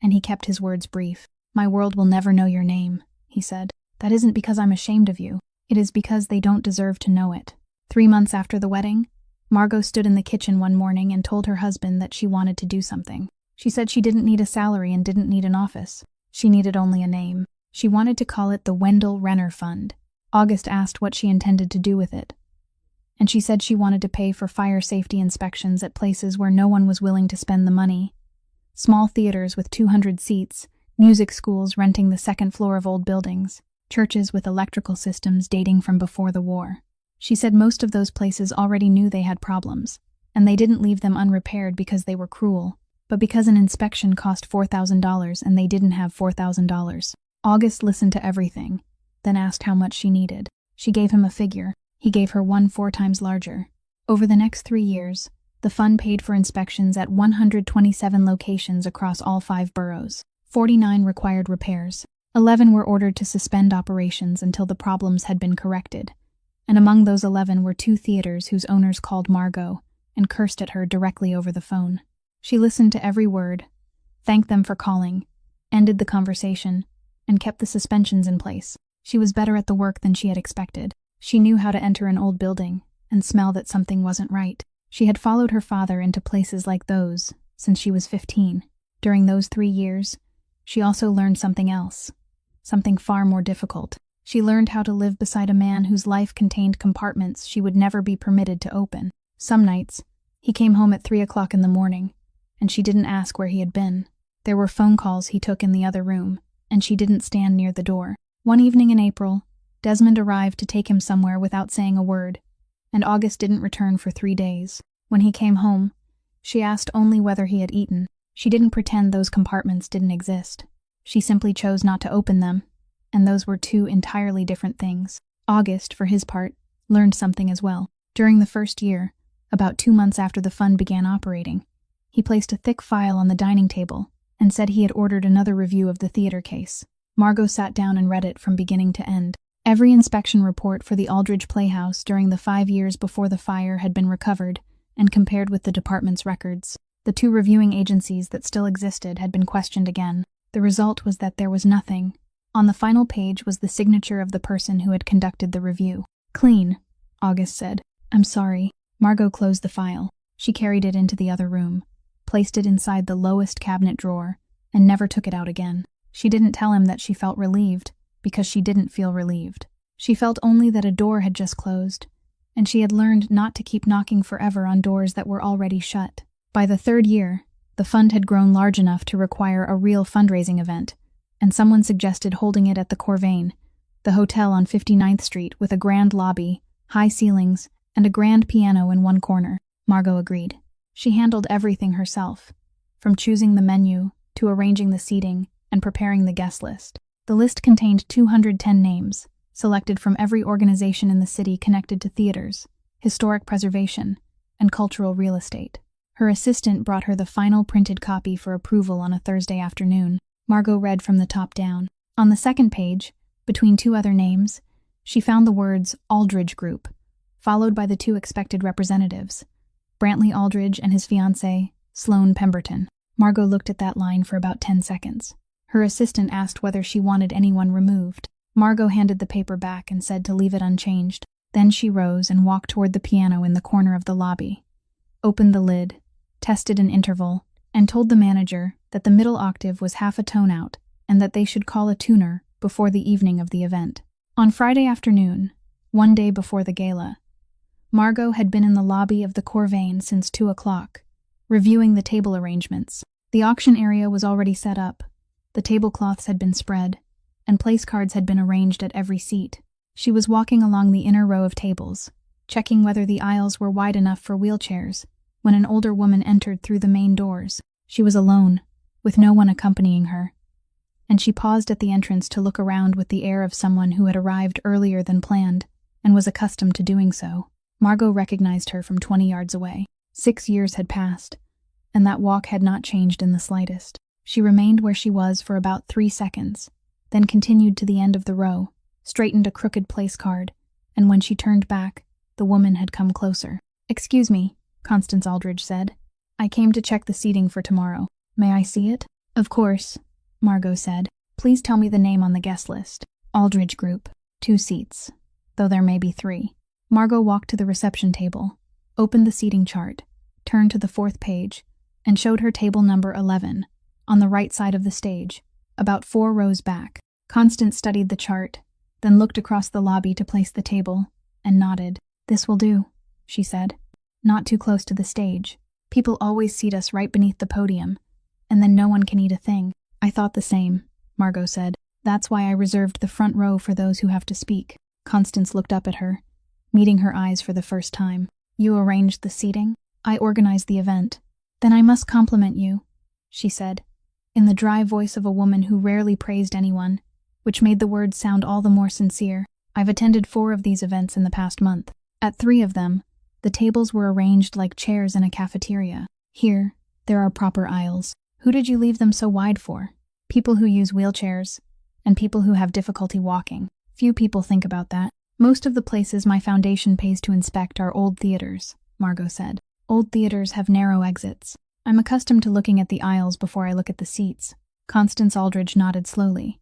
and he kept his words brief. "My world will never know your name," he said. "That isn't because I'm ashamed of you. It is because they don't deserve to know it." 3 months after the wedding, Margot stood in the kitchen one morning and told her husband that she wanted to do something. She said she didn't need a salary and didn't need an office. She needed only a name. She wanted to call it the Wendell Renner Fund. August asked what she intended to do with it, and she said she wanted to pay for fire safety inspections at places where no one was willing to spend the money. Small theaters with 200 seats, music schools renting the second floor of old buildings, churches with electrical systems dating from before the war. She said most of those places already knew they had problems, and they didn't leave them unrepaired because they were cruel, but because an inspection cost $4,000 and they didn't have $4,000. August listened to everything, then asked how much she needed. She gave him a figure. He gave her one 4 times larger. Over the next 3 years, the fund paid for inspections at 127 locations across all 5 boroughs. 49 required repairs. 11 were ordered to suspend operations until the problems had been corrected, and among those 11 were 2 theaters whose owners called Margot and cursed at her directly over the phone. She listened to every word, thanked them for calling, ended the conversation, and kept the suspensions in place. She was better at the work than she had expected. She knew how to enter an old building and smell that something wasn't right. She had followed her father into places like those since she was 15. During those 3 years, she also learned something else, something far more difficult. She learned how to live beside a man whose life contained compartments she would never be permitted to open. Some nights, he came home at 3 o'clock in the morning, and she didn't ask where he had been. There were phone calls he took in the other room, and she didn't stand near the door. One evening in April, Desmond arrived to take him somewhere without saying a word, and August didn't return for 3 days. When he came home, she asked only whether he had eaten. She didn't pretend those compartments didn't exist. She simply chose not to open them, and those were 2 entirely different things. August, for his part, learned something as well. During the first year, about 2 months after the fund began operating, he placed a thick file on the dining table and said he had ordered another review of the theater case. Margot sat down and read it from beginning to end. Every inspection report for the Aldridge Playhouse during the 5 years before the fire had been recovered and compared with the department's records. The 2 reviewing agencies that still existed had been questioned again. The result was that there was nothing. On the final page was the signature of the person who had conducted the review. "Clean," August said. "I'm sorry." Margot closed the file. She carried it into the other room, placed it inside the lowest cabinet drawer, and never took it out again. She didn't tell him that she felt relieved, because she didn't feel relieved. She felt only that a door had just closed, and she had learned not to keep knocking forever on doors that were already shut. By the 3rd year, the fund had grown large enough to require a real fundraising event, and someone suggested holding it at the Corvain, the hotel on 59th Street with a grand lobby, high ceilings, and a grand piano in one corner. Margot agreed. She handled everything herself, from choosing the menu to arranging the seating and preparing the guest list. The list contained 210 names, selected from every organization in the city connected to theaters, historic preservation, and cultural real estate. Her assistant brought her the final printed copy for approval on a Thursday afternoon. Margot read from the top down. On the second page, between 2 other names, she found the words Aldridge Group, followed by the 2 expected representatives, Brantley Aldridge and his fiancée, Sloane Pemberton. Margot looked at that line for about 10 seconds. Her assistant asked whether she wanted anyone removed. Margot handed the paper back and said to leave it unchanged. Then she rose and walked toward the piano in the corner of the lobby, opened the lid, tested an interval, and told the manager that the middle octave was half a tone out and that they should call a tuner before the evening of the event. On Friday afternoon, one day before the gala, Margot had been in the lobby of the Corvain since 2 o'clock, reviewing the table arrangements. The auction area was already set up, the tablecloths had been spread, and place cards had been arranged at every seat. She was walking along the inner row of tables, checking whether the aisles were wide enough for wheelchairs, when an older woman entered through the main doors. She was alone, with no one accompanying her, and she paused at the entrance to look around with the air of someone who had arrived earlier than planned and was accustomed to doing so. Margot recognized her from 20 yards away. 6 years had passed, and that walk had not changed in the slightest. She remained where she was for about 3 seconds, then continued to the end of the row, straightened a crooked place card, and when she turned back, the woman had come closer. "Excuse me," Constance Aldridge said. "I came to check the seating for tomorrow. May I see it?" "Of course," Margot said. "Please tell me the name on the guest list." "Aldridge Group. 2 seats, though there may be 3. Margot walked to the reception table, opened the seating chart, turned to the 4th page, and showed her table number 11, on the right side of the stage, about 4 rows back. Constance studied the chart, then looked across the lobby to place the table, and nodded. "This will do," she said. "Not too close to the stage. People always seat us right beneath the podium, and then no one can eat a thing." "I thought the same," Margot said. "That's why I reserved the front row for those who have to speak." Constance looked up at her, meeting her eyes for the first time. "You arranged the seating?" "I organized the event." "Then I must compliment you," she said, in the dry voice of a woman who rarely praised anyone, which made the words sound all the more sincere. "I've attended 4 of these events in the past month. At 3 of them, the tables were arranged like chairs in a cafeteria. Here, there are proper aisles. Who did you leave them so wide for?" "People who use wheelchairs, and people who have difficulty walking. Few people think about that. Most of the places my foundation pays to inspect are old theaters," Margot said. "Old theaters have narrow exits. I'm accustomed to looking at the aisles before I look at the seats." Constance Aldridge nodded slowly,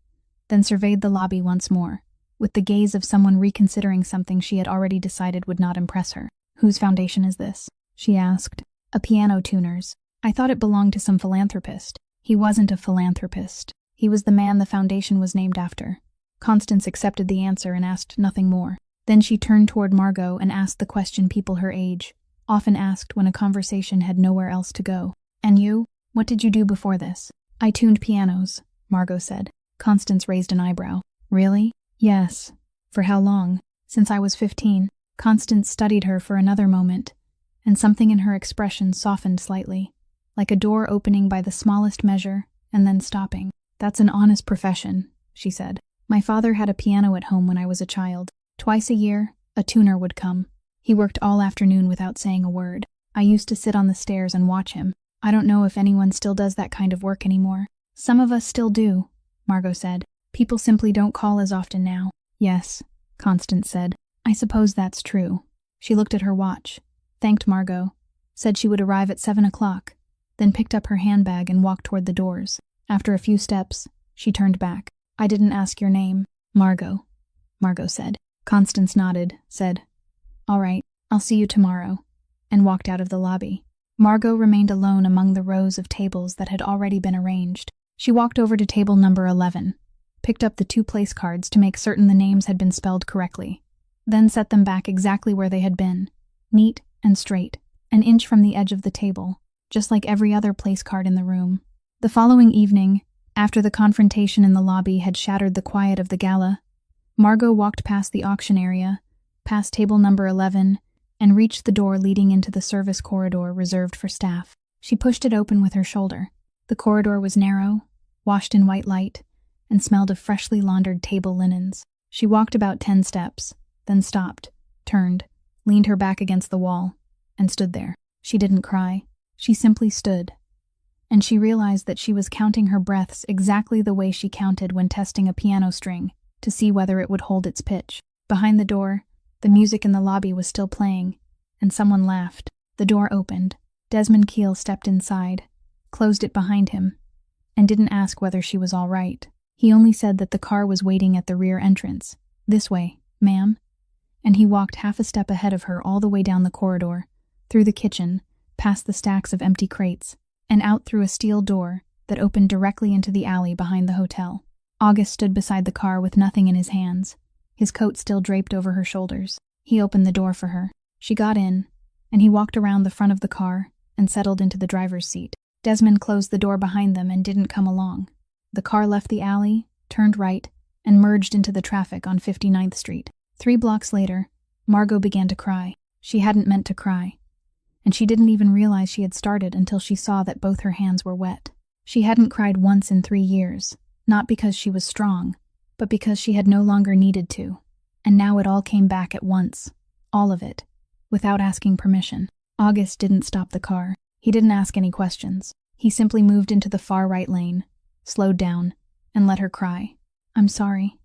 then surveyed the lobby once more, with the gaze of someone reconsidering something she had already decided would not impress her. "Whose foundation is this?" she asked. "A piano tuner's. I thought it belonged to some philanthropist." "He wasn't a philanthropist. He was the man the foundation was named after." Constance accepted the answer and asked nothing more. Then she turned toward Margot and asked the question people her age often asked when a conversation had nowhere else to go. "And you? What did you do before this?" "I tuned pianos," Margot said. Constance raised an eyebrow. "Really?" "Yes." "For how long?" "Since I was 15. Constance studied her for another moment, and something in her expression softened slightly, like a door opening by the smallest measure and then stopping. "That's an honest profession," she said. "My father had a piano at home when I was a child. Twice a year, a tuner would come. He worked all afternoon without saying a word. I used to sit on the stairs and watch him. I don't know if anyone still does that kind of work anymore." "Some of us still do," Margot said. "People simply don't call as often now." "Yes," Constance said. "I suppose that's true." She looked at her watch, thanked Margot, said she would arrive at 7 o'clock, then picked up her handbag and walked toward the doors. After a few steps, she turned back. "I didn't ask your name." "Margot," Margot said. Constance nodded, said, "All right, I'll see you tomorrow," and walked out of the lobby. Margot remained alone among the rows of tables that had already been arranged. She walked over to table number 11, picked up the 2 place cards to make certain the names had been spelled correctly, then set them back exactly where they had been, neat and straight, an inch from the edge of the table, just like every other place card in the room. The following evening, after the confrontation in the lobby had shattered the quiet of the gala, Margot walked past the auction area, past table number 11, and reached the door leading into the service corridor reserved for staff. She pushed it open with her shoulder. The corridor was narrow, washed in white light, and smelled of freshly laundered table linens. She walked about 10 steps, then stopped, turned, leaned her back against the wall, and stood there. She didn't cry. She simply stood. And she realized that she was counting her breaths exactly the way she counted when testing a piano string, to see whether it would hold its pitch. Behind the door, the music in the lobby was still playing, and someone laughed. The door opened. Desmond Keel stepped inside, closed it behind him, and didn't ask whether she was all right. He only said that the car was waiting at the rear entrance. "This way, ma'am." And he walked half a step ahead of her all the way down the corridor, through the kitchen, past the stacks of empty crates, and out through a steel door that opened directly into the alley behind the hotel. August stood beside the car with nothing in his hands, his coat still draped over her shoulders. He opened the door for her. She got in, and he walked around the front of the car and settled into the driver's seat. Desmond closed the door behind them and didn't come along. The car left the alley, turned right, and merged into the traffic on 59th Street. 3 blocks later, Margot began to cry. She hadn't meant to cry. And she didn't even realize she had started until she saw that both her hands were wet. She hadn't cried once in 3 years, not because she was strong, but because she had no longer needed to. And now it all came back at once. All of it. Without asking permission. August didn't stop the car. He didn't ask any questions. He simply moved into the far right lane, slowed down, and let her cry. "I'm sorry,"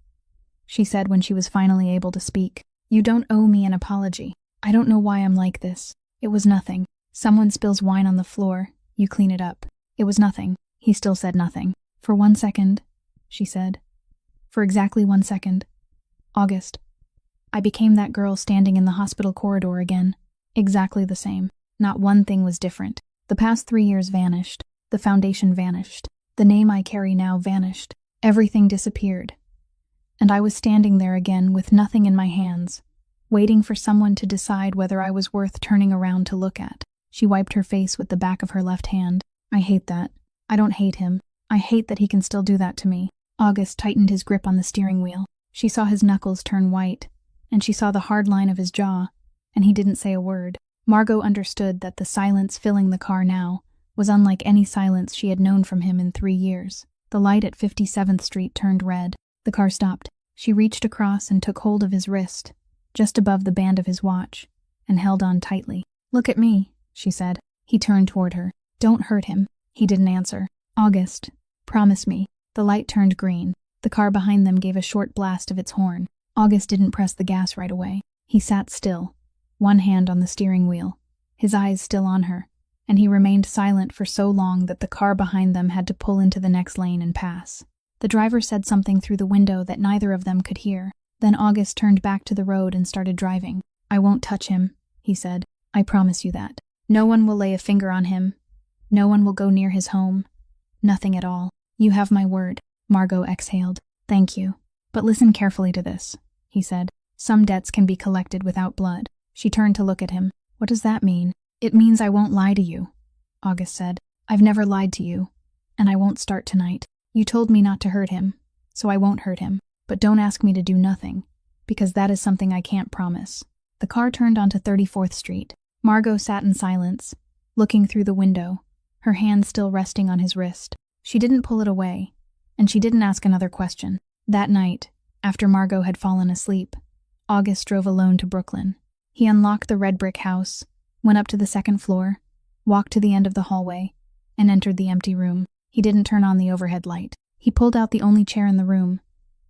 she said when she was finally able to speak. "You don't owe me an apology. I don't know why I'm like this. It was nothing. Someone spills wine on the floor, you clean it up. It was nothing." He still said nothing. "For 1 second," she said. "For exactly 1 second. August. I became that girl standing in the hospital corridor again. Exactly the same. Not one thing was different. The past 3 years vanished. The foundation vanished. The name I carry now vanished. Everything disappeared. And I was standing there again with nothing in my hands, waiting for someone to decide whether I was worth turning around to look at." She wiped her face with the back of her left hand. "I hate that. I don't hate him. I hate that he can still do that to me." August tightened his grip on the steering wheel. She saw his knuckles turn white, and she saw the hard line of his jaw, and he didn't say a word. Margot understood that the silence filling the car now was unlike any silence she had known from him in 3 years. The light at 57th Street turned red. The car stopped. She reached across and took hold of his wrist, just above the band of his watch, and held on tightly. "Look at me," she said. He turned toward her. "Don't hurt him." He didn't answer. "August, promise me." The light turned green. The car behind them gave a short blast of its horn. August didn't press the gas right away. He sat still, one hand on the steering wheel, his eyes still on her, and he remained silent for so long that the car behind them had to pull into the next lane and pass. The driver said something through the window that neither of them could hear. Then August turned back to the road and started driving. "I won't touch him," he said. "I promise you that. No one will lay a finger on him. No one will go near his home. Nothing at all. You have my word." Margot exhaled. "Thank you. But listen carefully to this," he said. "Some debts can be collected without blood." She turned to look at him. "What does that mean?" "It means I won't lie to you," August said. "I've never lied to you, and I won't start tonight. You told me not to hurt him, so I won't hurt him. But don't ask me to do nothing, because that is something I can't promise." The car turned onto 34th Street. Margot sat in silence, looking through the window, her hand still resting on his wrist. She didn't pull it away, and she didn't ask another question. That night, after Margot had fallen asleep, August drove alone to Brooklyn. He unlocked the red brick house, went up to the 2nd floor, walked to the end of the hallway, and entered the empty room. He didn't turn on the overhead light. He pulled out the only chair in the room,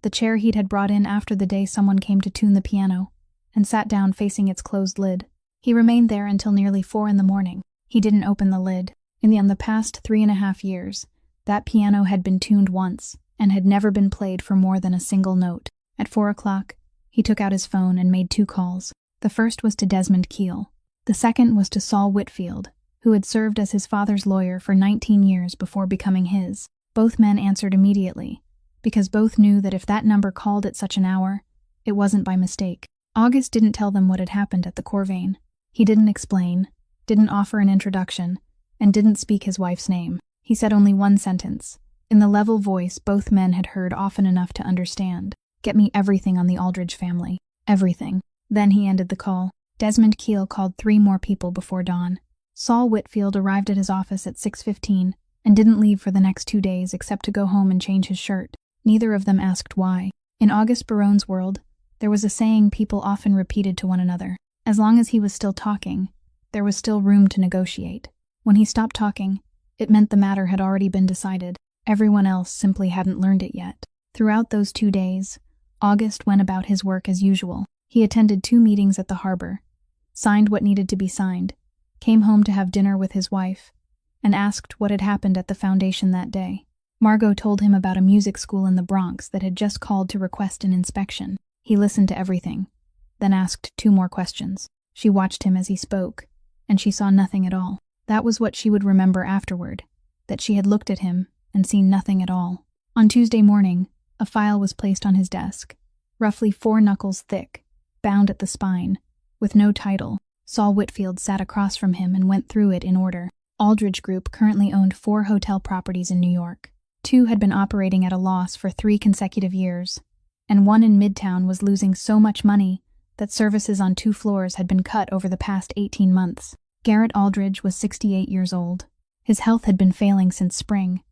the chair he'd had brought in after the day someone came to tune the piano, and sat down facing its closed lid. He remained there until nearly 4 in the morning. He didn't open the lid. In the past 3.5 years, that piano had been tuned once, and had never been played for more than a single note. At 4 o'clock, he took out his phone and made 2 calls. The first was to Desmond Keel. The second was to Saul Whitfield, who had served as his father's lawyer for 19 years before becoming his. Both men answered immediately, because both knew that if that number called at such an hour, it wasn't by mistake. August didn't tell them what had happened at the Corvain. He didn't explain, didn't offer an introduction, and didn't speak his wife's name. He said only one sentence, in the level voice both men had heard often enough to understand. "Get me everything on the Aldridge family. Everything." Then he ended the call. Desmond Keel called 3 more people before dawn. Saul Whitfield arrived at his office at 6:15 and didn't leave for the next 2 days except to go home and change his shirt. Neither of them asked why. In Auguste Baronne's world, there was a saying people often repeated to one another. As long as he was still talking, there was still room to negotiate. When he stopped talking, it meant the matter had already been decided. Everyone else simply hadn't learned it yet. Throughout those 2 days, August went about his work as usual. He attended 2 meetings at the harbor, signed what needed to be signed, came home to have dinner with his wife, and asked what had happened at the foundation that day. Margot told him about a music school in the Bronx that had just called to request an inspection. He listened to everything, then asked 2 more questions. She watched him as he spoke, and she saw nothing at all. That was what she would remember afterward, that she had looked at him and seen nothing at all. On Tuesday morning, a file was placed on his desk, roughly 4 knuckles thick, bound at the spine, with no title. Saul Whitfield sat across from him and went through it in order. Aldridge Group currently owned 4 hotel properties in New York. 2 had been operating at a loss for 3 consecutive years, and one in Midtown was losing so much money that services on 2 floors had been cut over the past 18 months. Garrett Aldridge was 68 years old. His health had been failing since spring,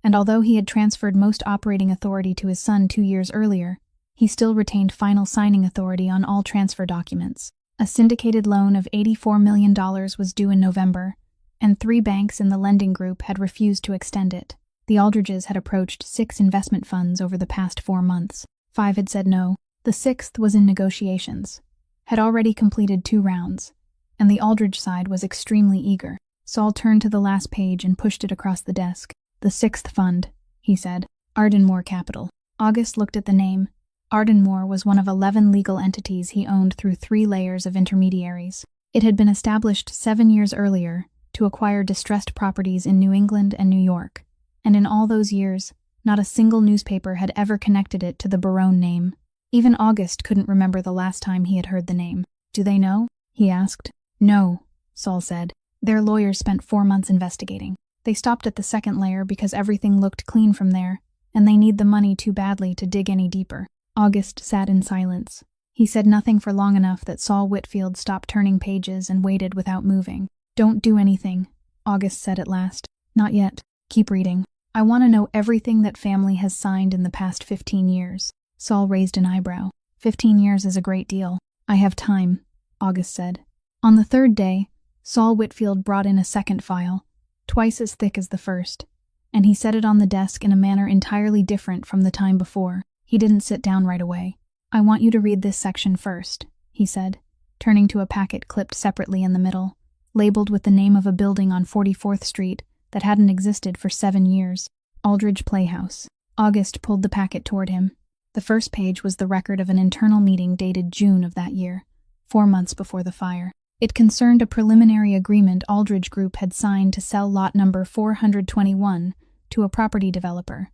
and although he had transferred most operating authority to his son 2 years earlier, he still retained final signing authority on all transfer documents. A syndicated loan of $84 million was due in November, and 3 banks in the lending group had refused to extend it. The Aldridges had approached 6 investment funds over the past 4 months. 5 had said no. The 6th was in negotiations, had already completed 2 rounds, and the Aldridge side was extremely eager. Saul turned to the last page and pushed it across the desk. "The 6th fund," he said. "Ardenmore Capital." August looked at the name. Ardenmore was one of 11 legal entities he owned through 3 layers of intermediaries. It had been established 7 years earlier to acquire distressed properties in New England and New York, and in all those years, not a single newspaper had ever connected it to the Barone name. Even August couldn't remember the last time he had heard the name. "Do they know?" he asked. "No," Saul said. "Their lawyers spent 4 months investigating. They stopped at the 2nd layer because everything looked clean from there, and they need the money too badly to dig any deeper." August sat in silence. He said nothing for long enough that Saul Whitfield stopped turning pages and waited without moving. "Don't do anything," August said at last. "Not yet. Keep reading. I want to know everything that family has signed in the past 15 years. Saul raised an eyebrow. 15 years is a great deal. "I have time," August said. On the 3rd day, Saul Whitfield brought in a 2nd file, twice as thick as the first, and he set it on the desk in a manner entirely different from the time before. He didn't sit down right away. "I want you to read this section first," he said, turning to a packet clipped separately in the middle, labeled with the name of a building on 44th Street that hadn't existed for 7 years, Aldridge Playhouse. August pulled the packet toward him. The first page was the record of an internal meeting dated June of that year, 4 months before the fire. It concerned a preliminary agreement Aldridge Group had signed to sell lot number 421 to a property developer,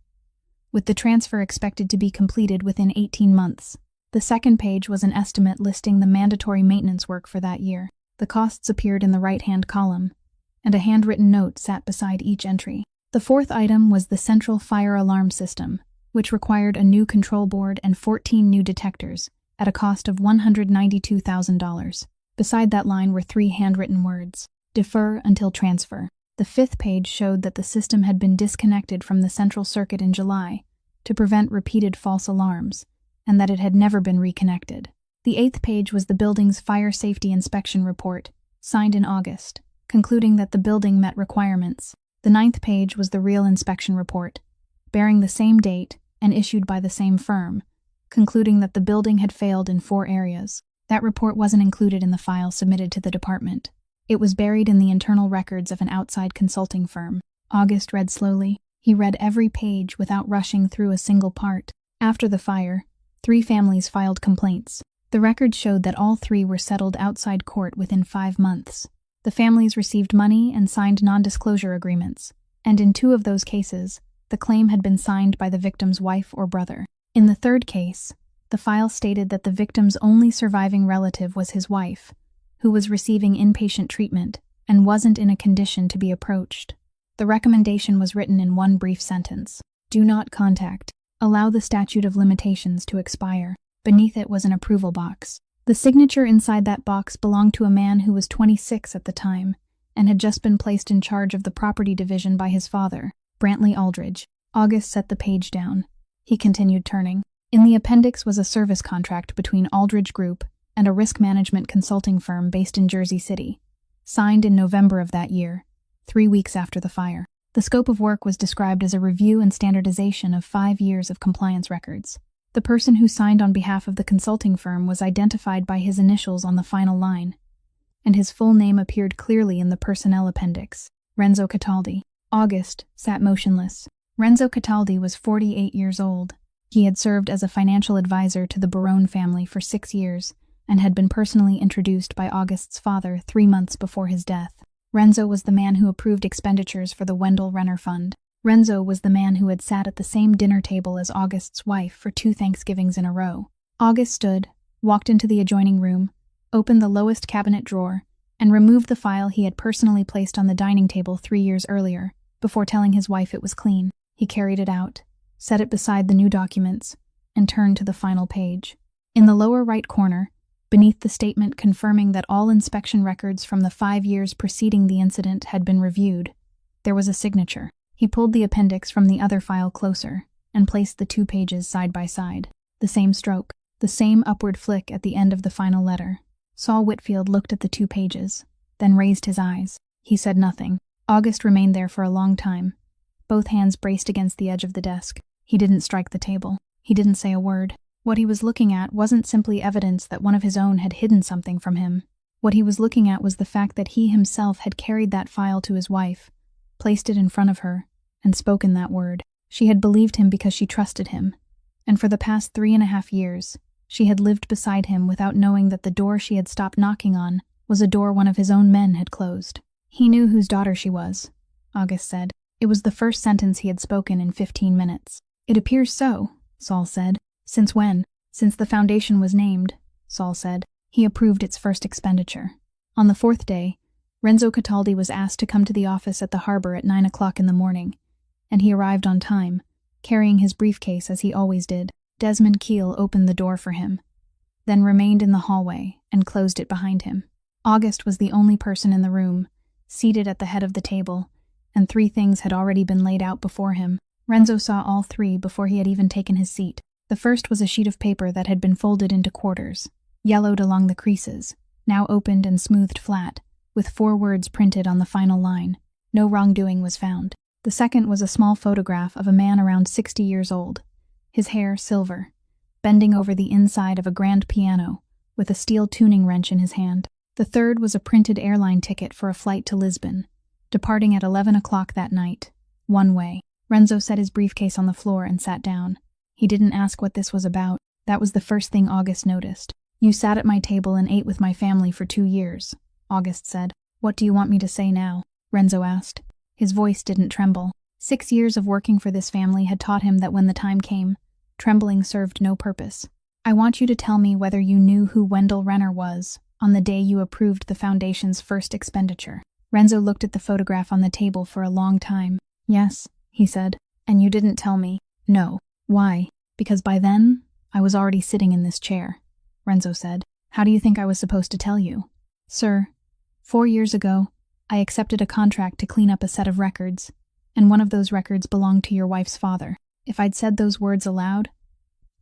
with the transfer expected to be completed within 18 months. The second page was an estimate listing the mandatory maintenance work for that year. The costs appeared in the right-hand column, and a handwritten note sat beside each entry. The fourth item was the central fire alarm system, which required a new control board and 14 new detectors, at a cost of $192,000. Beside that line were 3 handwritten words: "Defer until transfer." The fifth page showed that the system had been disconnected from the central circuit in July to prevent repeated false alarms, and that it had never been reconnected. The 8th page was the building's fire safety inspection report, signed in August, concluding that the building met requirements. The 9th page was the real inspection report, bearing the same date and issued by the same firm, concluding that the building had failed in 4 areas. That report wasn't included in the file submitted to the department. It was buried in the internal records of an outside consulting firm. August read slowly. He read every page without rushing through a single part. After the fire, 3 families filed complaints. The records showed that all 3 were settled outside court within 5 months. The families received money and signed non-disclosure agreements, and in 2 of those cases, the claim had been signed by the victim's wife or brother. In the 3rd case, the file stated that the victim's only surviving relative was his wife, who was receiving inpatient treatment and wasn't in a condition to be approached. The recommendation was written in one brief sentence: "Do not contact. Allow the statute of limitations to expire." Beneath it was an approval box. The signature inside that box belonged to a man who was 26 at the time and had just been placed in charge of the property division by his father, Brantley Aldridge. August set the page down. He continued turning. In the appendix was a service contract between Aldridge Group and a risk management consulting firm based in Jersey City, signed in November of that year, 3 weeks after the fire. The scope of work was described as a review and standardization of 5 years of compliance records. The person who signed on behalf of the consulting firm was identified by his initials on the final line, and his full name appeared clearly in the personnel appendix: Renzo Cataldi. August sat motionless. Renzo Cataldi was 48 years old. He had served as a financial advisor to the Barone family for 6 years and had been personally introduced by August's father 3 months before his death. Renzo was the man who approved expenditures for the Wendell Renner Fund. Renzo was the man who had sat at the same dinner table as August's wife for 2 Thanksgivings in a row. August stood, walked into the adjoining room, opened the lowest cabinet drawer, and removed the file he had personally placed on the dining table 3 years earlier, before telling his wife it was clean. He carried it out, set it beside the new documents, and turned to the final page. In the lower right corner, Beneath the statement confirming that all inspection records from the 5 years preceding the incident had been reviewed, there was a signature. He pulled the appendix from the other file closer and placed the 2 pages side by side. The same stroke, the same upward flick at the end of the final letter. Saul Whitfield looked at the 2 pages, then raised his eyes. He said nothing. August remained there for a long time, both hands braced against the edge of the desk. He didn't strike the table. He didn't say a word. What he was looking at wasn't simply evidence that one of his own had hidden something from him. What he was looking at was the fact that he himself had carried that file to his wife, placed it in front of her, and spoken that word. She had believed him because she trusted him, and for the past 3.5 years, she had lived beside him without knowing that the door she had stopped knocking on was a door one of his own men had closed. He knew whose daughter she was, August said. It was the first sentence he had spoken in 15 minutes. It appears so, Saul said. Since when? Since the foundation was named, Saul said. He approved its first expenditure. On the 4th day, Renzo Cataldi was asked to come to the office at the harbor at 9 o'clock in the morning, and he arrived on time, carrying his briefcase as he always did. Desmond Keel opened the door for him, then remained in the hallway and closed it behind him. August was the only person in the room, seated at the head of the table, and 3 things had already been laid out before him. Renzo saw all 3 before he had even taken his seat. The first was a sheet of paper that had been folded into quarters, yellowed along the creases, now opened and smoothed flat, with 4 words printed on the final line. No wrongdoing was found. The second was a small photograph of a man around 60 years old, his hair silver, bending over the inside of a grand piano, with a steel tuning wrench in his hand. The third was a printed airline ticket for a flight to Lisbon, departing at 11 o'clock that night, one way. Renzo set his briefcase on the floor and sat down. He didn't ask what this was about. That was the first thing August noticed. You sat at my table and ate with my family for 2 years, August said. What do you want me to say now? Renzo asked. His voice didn't tremble. 6 years of working for this family had taught him that when the time came, trembling served no purpose. I want you to tell me whether you knew who Wendell Renner was on the day you approved the foundation's first expenditure. Renzo looked at the photograph on the table for a long time. Yes, he said. And you didn't tell me? No. Why? Because by then, I was already sitting in this chair, Renzo said. How do you think I was supposed to tell you? Sir, 4 years ago, I accepted a contract to clean up a set of records, and one of those records belonged to your wife's father. If I'd said those words aloud,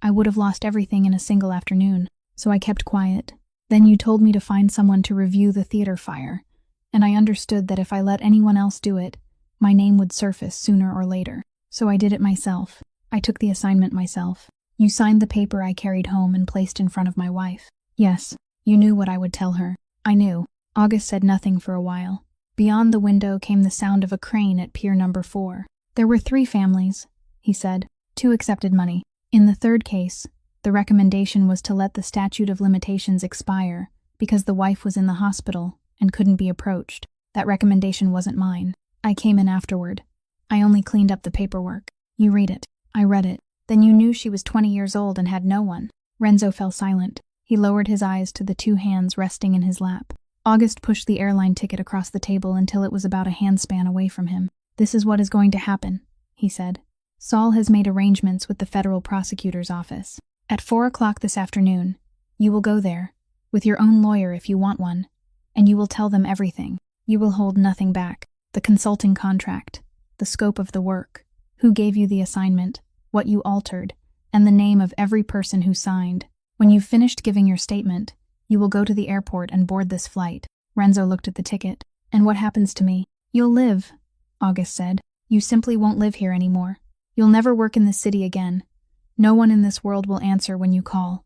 I would have lost everything in a single afternoon, so I kept quiet. Then you told me to find someone to review the theater fire, and I understood that if I let anyone else do it, my name would surface sooner or later. So I did it myself. I took the assignment myself. You signed the paper I carried home and placed in front of my wife. Yes, you knew what I would tell her. I knew. August said nothing for a while. Beyond the window came the sound of a crane at pier number 4. There were 3 families, he said. 2 accepted money. In the 3rd case, the recommendation was to let the statute of limitations expire because the wife was in the hospital and couldn't be approached. That recommendation wasn't mine. I came in afterward. I only cleaned up the paperwork. You read it. I read it. Then you knew she was 20 years old and had no one. Renzo fell silent. He lowered his eyes to the 2 hands resting in his lap. August pushed the airline ticket across the table until it was about a handspan away from him. This is what is going to happen, he said. Saul has made arrangements with the federal prosecutor's office. At 4 o'clock this afternoon, you will go there, with your own lawyer if you want one, and you will tell them everything. You will hold nothing back. The consulting contract, the scope of the work, who gave you the assignment, what you altered, and the name of every person who signed. When you've finished giving your statement, you will go to the airport and board this flight. Renzo looked at the ticket. And what happens to me? You'll live, August said. You simply won't live here anymore. You'll never work in this city again. No one in this world will answer when you call.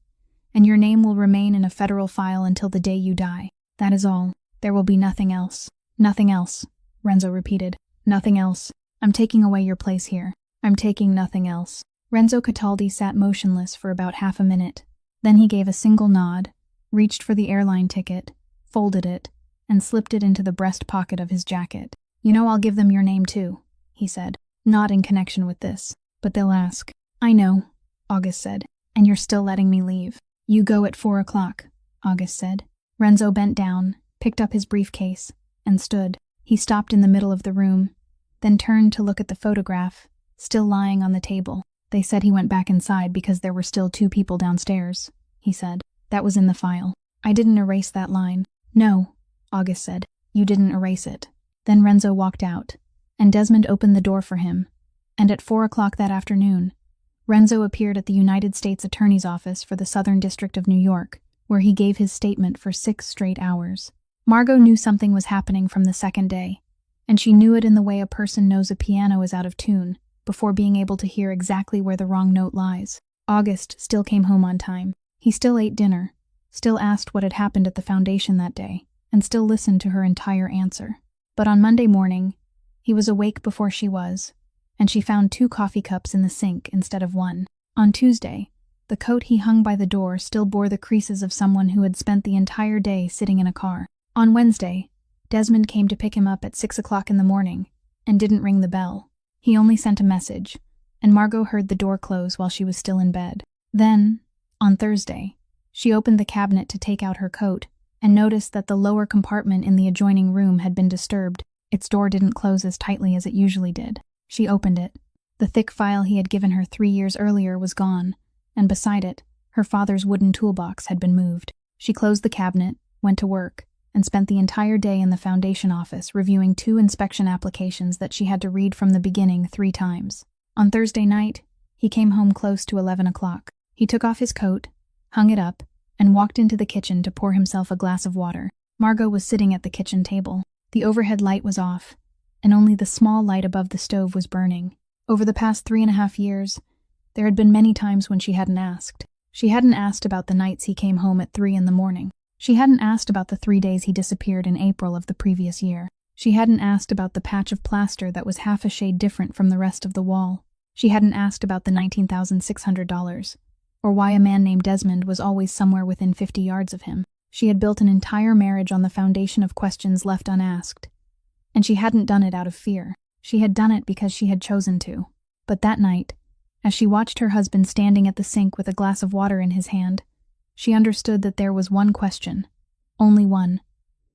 And your name will remain in a federal file until the day you die. That is all. There will be nothing else. Nothing else, Renzo repeated. Nothing else. I'm taking away your place here. I'm taking nothing else. Renzo Cataldi sat motionless for about half a minute. Then he gave a single nod, reached for the airline ticket, folded it, and slipped it into the breast pocket of his jacket. You know I'll give them your name too, he said. Not in connection with this, but they'll ask. I know, August said, and you're still letting me leave. You go at 4 o'clock, August said. Renzo bent down, picked up his briefcase, and stood. He stopped in the middle of the room, then turned to look at the photograph, still lying on the table. They said he went back inside because there were still 2 people downstairs, he said. That was in the file. I didn't erase that line. No, August said. You didn't erase it. Then Renzo walked out, and Desmond opened the door for him. And at 4 o'clock that afternoon, Renzo appeared at the United States Attorney's Office for the Southern District of New York, where he gave his statement for 6 straight hours. Margot knew something was happening from the second day, and she knew it in the way a person knows a piano is out of tune, before being able to hear exactly where the wrong note lies. August still came home on time. He still ate dinner, still asked what had happened at the foundation that day, and still listened to her entire answer. But on Monday morning, he was awake before she was, and she found 2 coffee cups in the sink instead of 1. On Tuesday, the coat he hung by the door still bore the creases of someone who had spent the entire day sitting in a car. On Wednesday, Desmond came to pick him up at 6 o'clock in the morning and didn't ring the bell. He only sent a message, and Margot heard the door close while she was still in bed. Then, on Thursday, she opened the cabinet to take out her coat and noticed that the lower compartment in the adjoining room had been disturbed. Its door didn't close as tightly as it usually did. She opened it. The thick file he had given her 3 years earlier was gone, and beside it, her father's wooden toolbox had been moved. She closed the cabinet, went to work, and spent the entire day in the foundation office reviewing 2 inspection applications that she had to read from the beginning 3 times. On Thursday night, he came home close to 11 o'clock. He took off his coat, hung it up, and walked into the kitchen to pour himself a glass of water. Margot was sitting at the kitchen table. The overhead light was off, and only the small light above the stove was burning. Over the past 3.5 years, there had been many times when she hadn't asked. She hadn't asked about the nights he came home at 3 in the morning. She hadn't asked about the 3 days he disappeared in April of the previous year. She hadn't asked about the patch of plaster that was half a shade different from the rest of the wall. She hadn't asked about the $19,600, or why a man named Desmond was always somewhere within 50 yards of him. She had built an entire marriage on the foundation of questions left unasked. And she hadn't done it out of fear. She had done it because she had chosen to. But that night, as she watched her husband standing at the sink with a glass of water in his hand, she understood that there was one question, only one,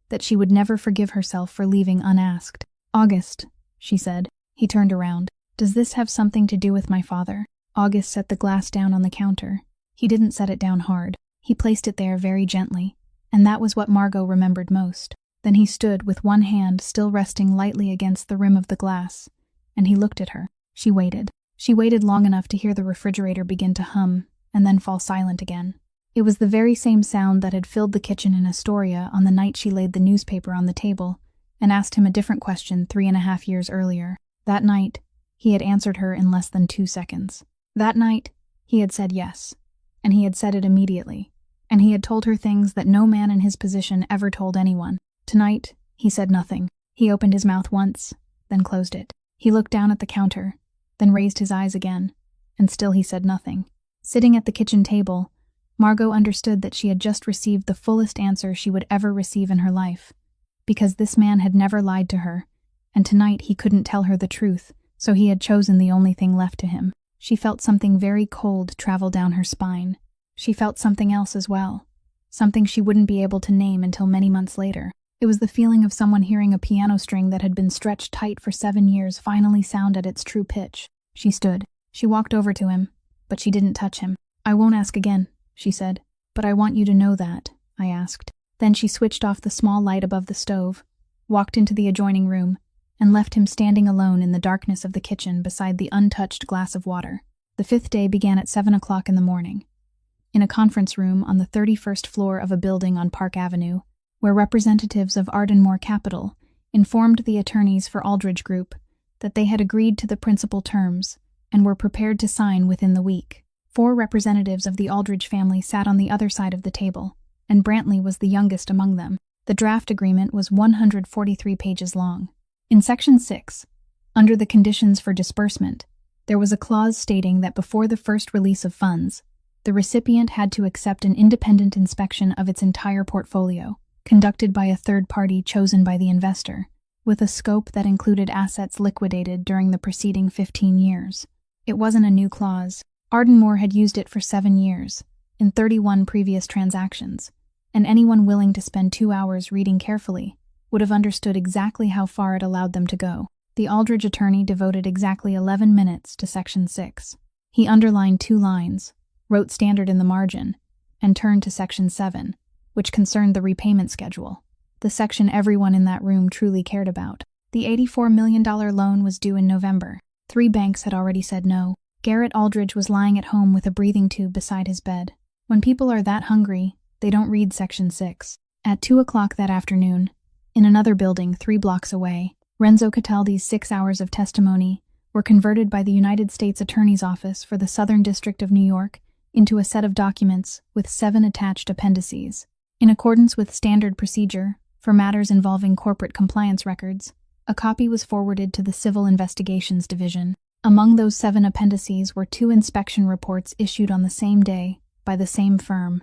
that she would never forgive herself for leaving unasked. "August," she said. He turned around. "Does this have something to do with my father?" August set the glass down on the counter. He didn't set it down hard. He placed it there very gently, and that was what Margot remembered most. Then he stood with one hand still resting lightly against the rim of the glass, and he looked at her. She waited. She waited long enough to hear the refrigerator begin to hum, and then fall silent again. It was the very same sound that had filled the kitchen in Astoria on the night she laid the newspaper on the table and asked him a different question 3.5 years earlier. That night, he had answered her in less than 2 seconds. That night, he had said yes, and he had said it immediately, and he had told her things that no man in his position ever told anyone. Tonight, he said nothing. He opened his mouth once, then closed it. He looked down at the counter, then raised his eyes again, and still he said nothing. Sitting at the kitchen table, Margot understood that she had just received the fullest answer she would ever receive in her life, because this man had never lied to her, and tonight he couldn't tell her the truth, so he had chosen the only thing left to him. She felt something very cold travel down her spine. She felt something else as well, something she wouldn't be able to name until many months later. It was the feeling of someone hearing a piano string that had been stretched tight for 7 years finally sound at its true pitch. She stood. She walked over to him, but she didn't touch him. "I won't ask again," she said. "But I want you to know that," I asked. Then she switched off the small light above the stove, walked into the adjoining room, and left him standing alone in the darkness of the kitchen beside the untouched glass of water. The 5th day began at 7 o'clock in the morning. In a conference room on the 31st floor of a building on Park Avenue, where representatives of Ardmore Capital informed the attorneys for Aldridge Group that they had agreed to the principal terms and were prepared to sign within the week. 4 representatives of the Aldridge family sat on the other side of the table, and Brantley was the youngest among them. The draft agreement was 143 pages long. In Section 6, under the conditions for disbursement, there was a clause stating that before the first release of funds, the recipient had to accept an independent inspection of its entire portfolio, conducted by a third party chosen by the investor, with a scope that included assets liquidated during the preceding 15 years. It wasn't a new clause. Ardmore had used it for 7 years, in 31 previous transactions, and anyone willing to spend 2 hours reading carefully would have understood exactly how far it allowed them to go. The Aldridge attorney devoted exactly 11 minutes to Section 6. He underlined 2 lines, wrote standard in the margin, and turned to Section 7, which concerned the repayment schedule, the section everyone in that room truly cared about. The $84 million loan was due in November. 3 banks had already said no. Garrett Aldridge was lying at home with a breathing tube beside his bed. When people are that hungry, they don't read Section 6. At 2 o'clock that afternoon, in another building 3 blocks away, Renzo Cataldi's 6 hours of testimony were converted by the United States Attorney's Office for the Southern District of New York into a set of documents with 7 attached appendices. In accordance with standard procedure for matters involving corporate compliance records, a copy was forwarded to the Civil Investigations Division. Among those 7 appendices were 2 inspection reports issued on the same day by the same firm,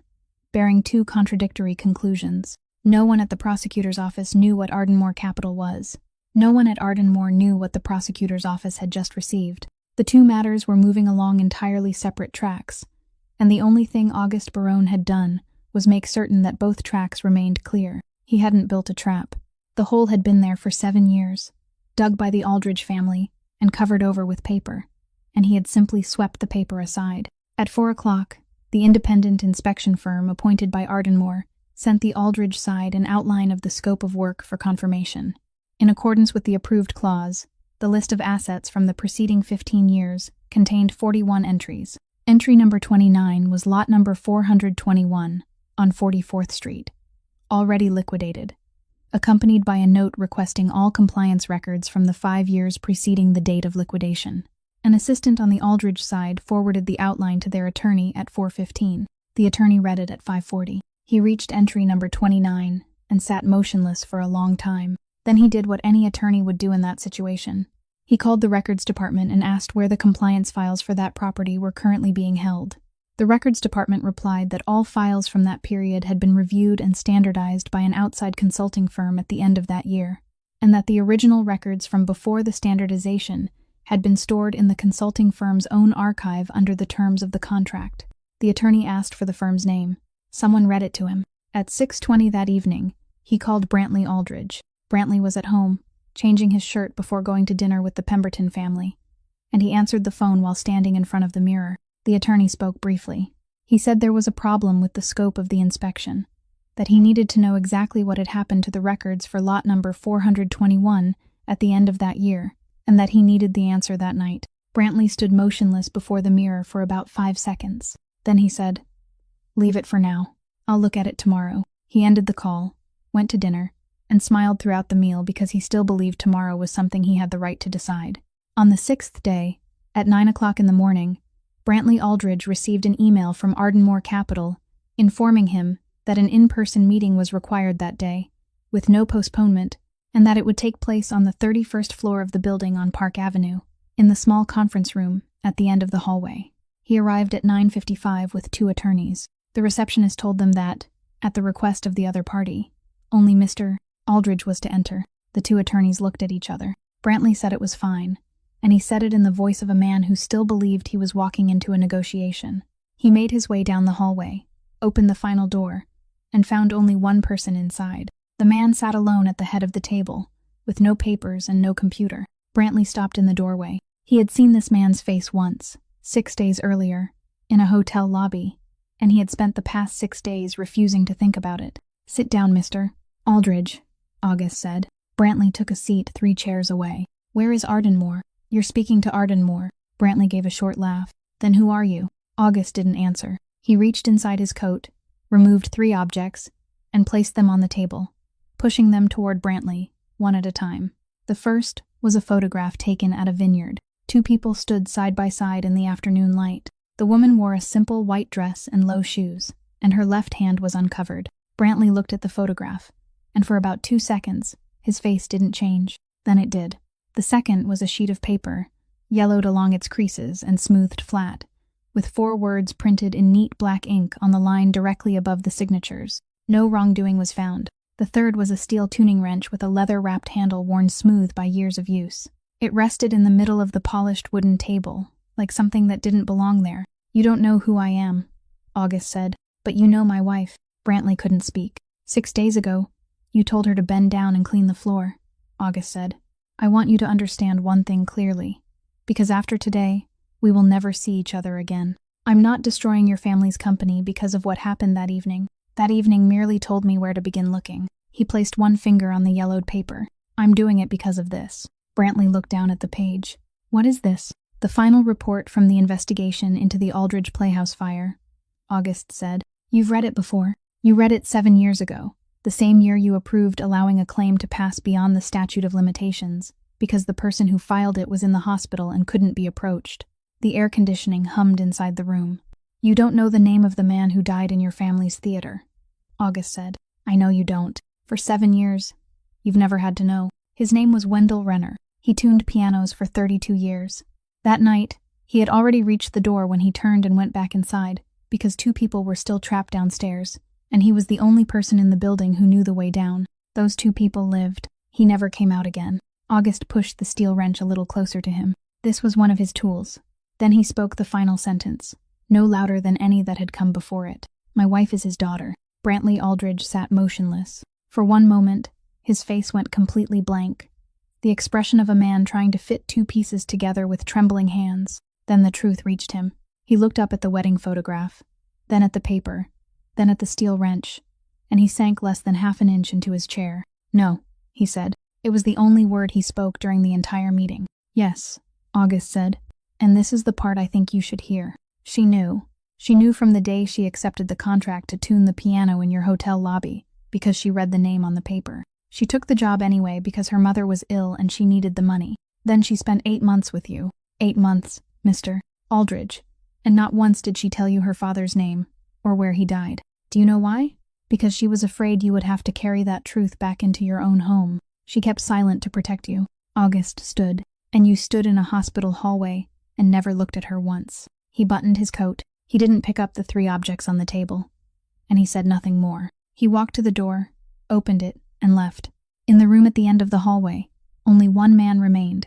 bearing 2 contradictory conclusions. No one at the prosecutor's office knew what Ardmore Capital was. No one at Ardmore knew what the prosecutor's office had just received. The 2 matters were moving along entirely separate tracks, and the only thing August Barone had done was make certain that both tracks remained clear. He hadn't built a trap. The hole had been there for 7 years, dug by the Aldridge family and covered over with paper, and he had simply swept the paper aside. At 4 o'clock, the independent inspection firm appointed by Ardmore sent the Aldridge side an outline of the scope of work for confirmation. In accordance with the approved clause, the list of assets from the preceding 15 years contained 41 entries. Entry number 29 was lot number 421 on 44th Street, already liquidated, accompanied by a note requesting all compliance records from the 5 years preceding the date of liquidation. An assistant on the Aldridge side forwarded the outline to their attorney at 4:15. The attorney read it at 5:40. He reached entry number 29 and sat motionless for a long time. Then he did what any attorney would do in that situation. He called the records department and asked where the compliance files for that property were currently being held. The records department replied that all files from that period had been reviewed and standardized by an outside consulting firm at the end of that year, and that the original records from before the standardization had been stored in the consulting firm's own archive under the terms of the contract. The attorney asked for the firm's name. Someone read it to him. At 6:20 that evening, he called Brantley Aldridge. Brantley was at home, changing his shirt before going to dinner with the Pemberton family, and he answered the phone while standing in front of the mirror. The attorney spoke briefly. He said there was a problem with the scope of the inspection, that he needed to know exactly what had happened to the records for lot number 421 at the end of that year, and that he needed the answer that night. Brantley stood motionless before the mirror for about 5 seconds. Then he said, "Leave it for now. I'll look at it tomorrow." He ended the call, went to dinner, and smiled throughout the meal because he still believed tomorrow was something he had the right to decide. On the 6th day, at 9 o'clock in the morning, Brantley Aldridge received an email from Ardmore Capital informing him that an in-person meeting was required that day, with no postponement, and that it would take place on the 31st floor of the building on Park Avenue, in the small conference room at the end of the hallway. He arrived at 9:55 with 2 attorneys. The receptionist told them that, at the request of the other party, only Mr. Aldridge was to enter. The 2 attorneys looked at each other. Brantley said it was fine, and he said it in the voice of a man who still believed he was walking into a negotiation. He made his way down the hallway, opened the final door, and found only one person inside. The man sat alone at the head of the table, with no papers and no computer. Brantley stopped in the doorway. He had seen this man's face once, 6 days earlier, in a hotel lobby, and he had spent the past 6 days refusing to think about it. "Sit down, Mr. Aldridge," August said. Brantley took a seat 3 chairs away. "Where is Ardmore?" "You're speaking to Ardmore." Brantley gave a short laugh. "Then who are you?" August didn't answer. He reached inside his coat, removed 3 objects, and placed them on the table, pushing them toward Brantley, one at a time. The first was a photograph taken at a vineyard. 2 people stood side by side in the afternoon light. The woman wore a simple white dress and low shoes, and her left hand was uncovered. Brantley looked at the photograph, and for about 2 seconds, his face didn't change. Then it did. The second was a sheet of paper, yellowed along its creases and smoothed flat, with 4 words printed in neat black ink on the line directly above the signatures. No wrongdoing was found. The third was a steel tuning wrench with a leather-wrapped handle worn smooth by years of use. It rested in the middle of the polished wooden table, like something that didn't belong there. "You don't know who I am," August said, "but you know my wife." Brantley couldn't speak. 6 days ago, you told her to bend down and clean the floor, August said. "I want you to understand one thing clearly, because after today, we will never see each other again. I'm not destroying your family's company because of what happened that evening. That evening merely told me where to begin looking. He placed one finger on the yellowed paper. I'm doing it because of this. Brantley looked down at the page. What is this? The final report from the investigation into the Aldridge Playhouse fire, August said. You've read it before. You read it 7 years ago, the same year you approved allowing a claim to pass beyond the statute of limitations, because the person who filed it was in the hospital and couldn't be approached. The air conditioning hummed inside the room. You don't know the name of the man who died in your family's theater, August said. I know you don't. For 7 years, you've never had to know. His name was Wendell Renner. He tuned pianos for 32 years. That night, he had already reached the door when he turned and went back inside, because 2 people were still trapped downstairs, and he was the only person in the building who knew the way down. Those 2 people lived. He never came out again. August pushed the steel wrench a little closer to him. This was one of his tools. Then he spoke the final sentence, no louder than any that had come before it. My wife is his daughter. Brantley Aldridge sat motionless. For one moment, his face went completely blank, the expression of a man trying to fit 2 pieces together with trembling hands. Then the truth reached him. He looked up at the wedding photograph, then at the paper, then at the steel wrench, and he sank less than half an inch into his chair. No, he said. It was the only word he spoke during the entire meeting. Yes, August said, and this is the part I think you should hear. She knew. She knew from the day she accepted the contract to tune the piano in your hotel lobby, because she read the name on the paper. She took the job anyway because her mother was ill and she needed the money. Then she spent 8 months with you. 8 months, Mr. Aldridge. And not once did she tell you her father's name, or where he died. Do you know why? Because she was afraid you would have to carry that truth back into your own home. She kept silent to protect you. August stood, and you stood in a hospital hallway and never looked at her once. He buttoned his coat. He didn't pick up the 3 objects on the table. And he said nothing more. He walked to the door, opened it, and left. In the room at the end of the hallway, only one man remained,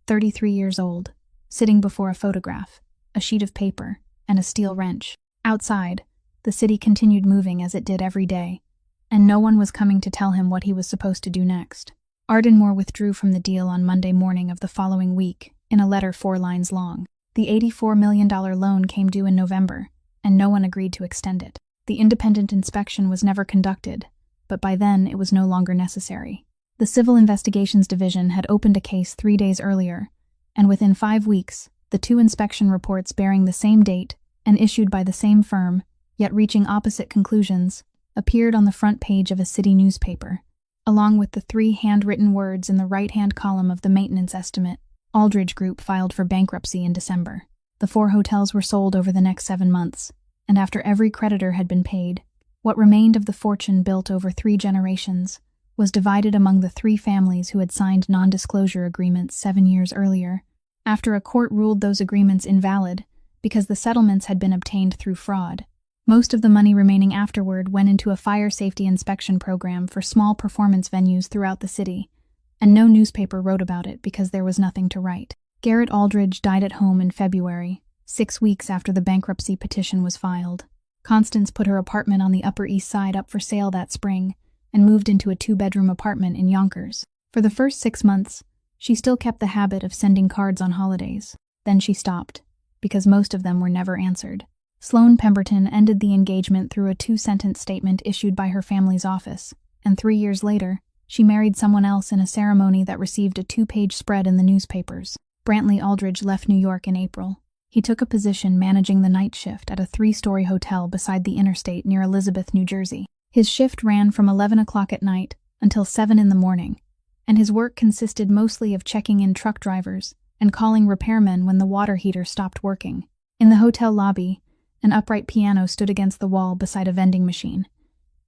33 years old, sitting before a photograph, a sheet of paper, and a steel wrench. Outside, the city continued moving as it did every day, and no one was coming to tell him what he was supposed to do next. Ardenmore withdrew from the deal on Monday morning of the following week, in a letter 4 lines long. The $84 million loan came due in November, and no one agreed to extend it. The independent inspection was never conducted, but by then it was no longer necessary. The Civil Investigations Division had opened a case 3 days earlier, and within 5 weeks, the 2 inspection reports bearing the same date and issued by the same firm, yet reaching opposite conclusions, appeared on the front page of a city newspaper, along with the 3 handwritten words in the right-hand column of the maintenance estimate. Aldridge Group filed for bankruptcy in December. The 4 hotels were sold over the next 7 months, and after every creditor had been paid, what remained of the fortune built over 3 generations was divided among the 3 families who had signed non-disclosure agreements 7 years earlier, after a court ruled those agreements invalid because the settlements had been obtained through fraud. Most of the money remaining afterward went into a fire safety inspection program for small performance venues throughout the city, and no newspaper wrote about it because there was nothing to write. Garrett Aldridge died at home in February, 6 weeks after the bankruptcy petition was filed. Constance put her apartment on the Upper East Side up for sale that spring and moved into a 2-bedroom apartment in Yonkers. For the first 6 months, she still kept the habit of sending cards on holidays. Then she stopped, because most of them were never answered. Sloane Pemberton ended the engagement through a 2-sentence statement issued by her family's office, and 3 years later, she married someone else in a ceremony that received a 2-page spread in the newspapers. Brantley Aldridge left New York in April. He took a position managing the night shift at a 3-story hotel beside the interstate near Elizabeth, New Jersey. His shift ran from 11 o'clock at night until 7 in the morning, and his work consisted mostly of checking in truck drivers and calling repairmen when the water heater stopped working. In the hotel lobby, an upright piano stood against the wall beside a vending machine,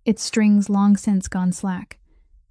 its strings long since gone slack,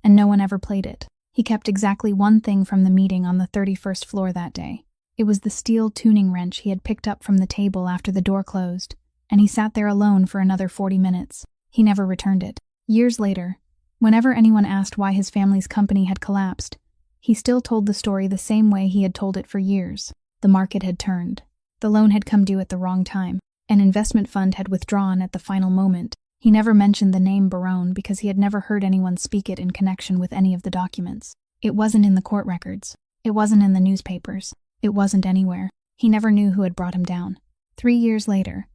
and no one ever played it. He kept exactly one thing from the meeting on the 31st floor that day. It was the steel tuning wrench he had picked up from the table after the door closed, and he sat there alone for another 40 minutes. He never returned it. Years later, whenever anyone asked why his family's company had collapsed, he still told the story the same way he had told it for years. The market had turned. The loan had come due at the wrong time. An investment fund had withdrawn at the final moment. He never mentioned the name Barone because he had never heard anyone speak it in connection with any of the documents. It wasn't in the court records. It wasn't in the newspapers. It wasn't anywhere. He never knew who had brought him down. 3 years later,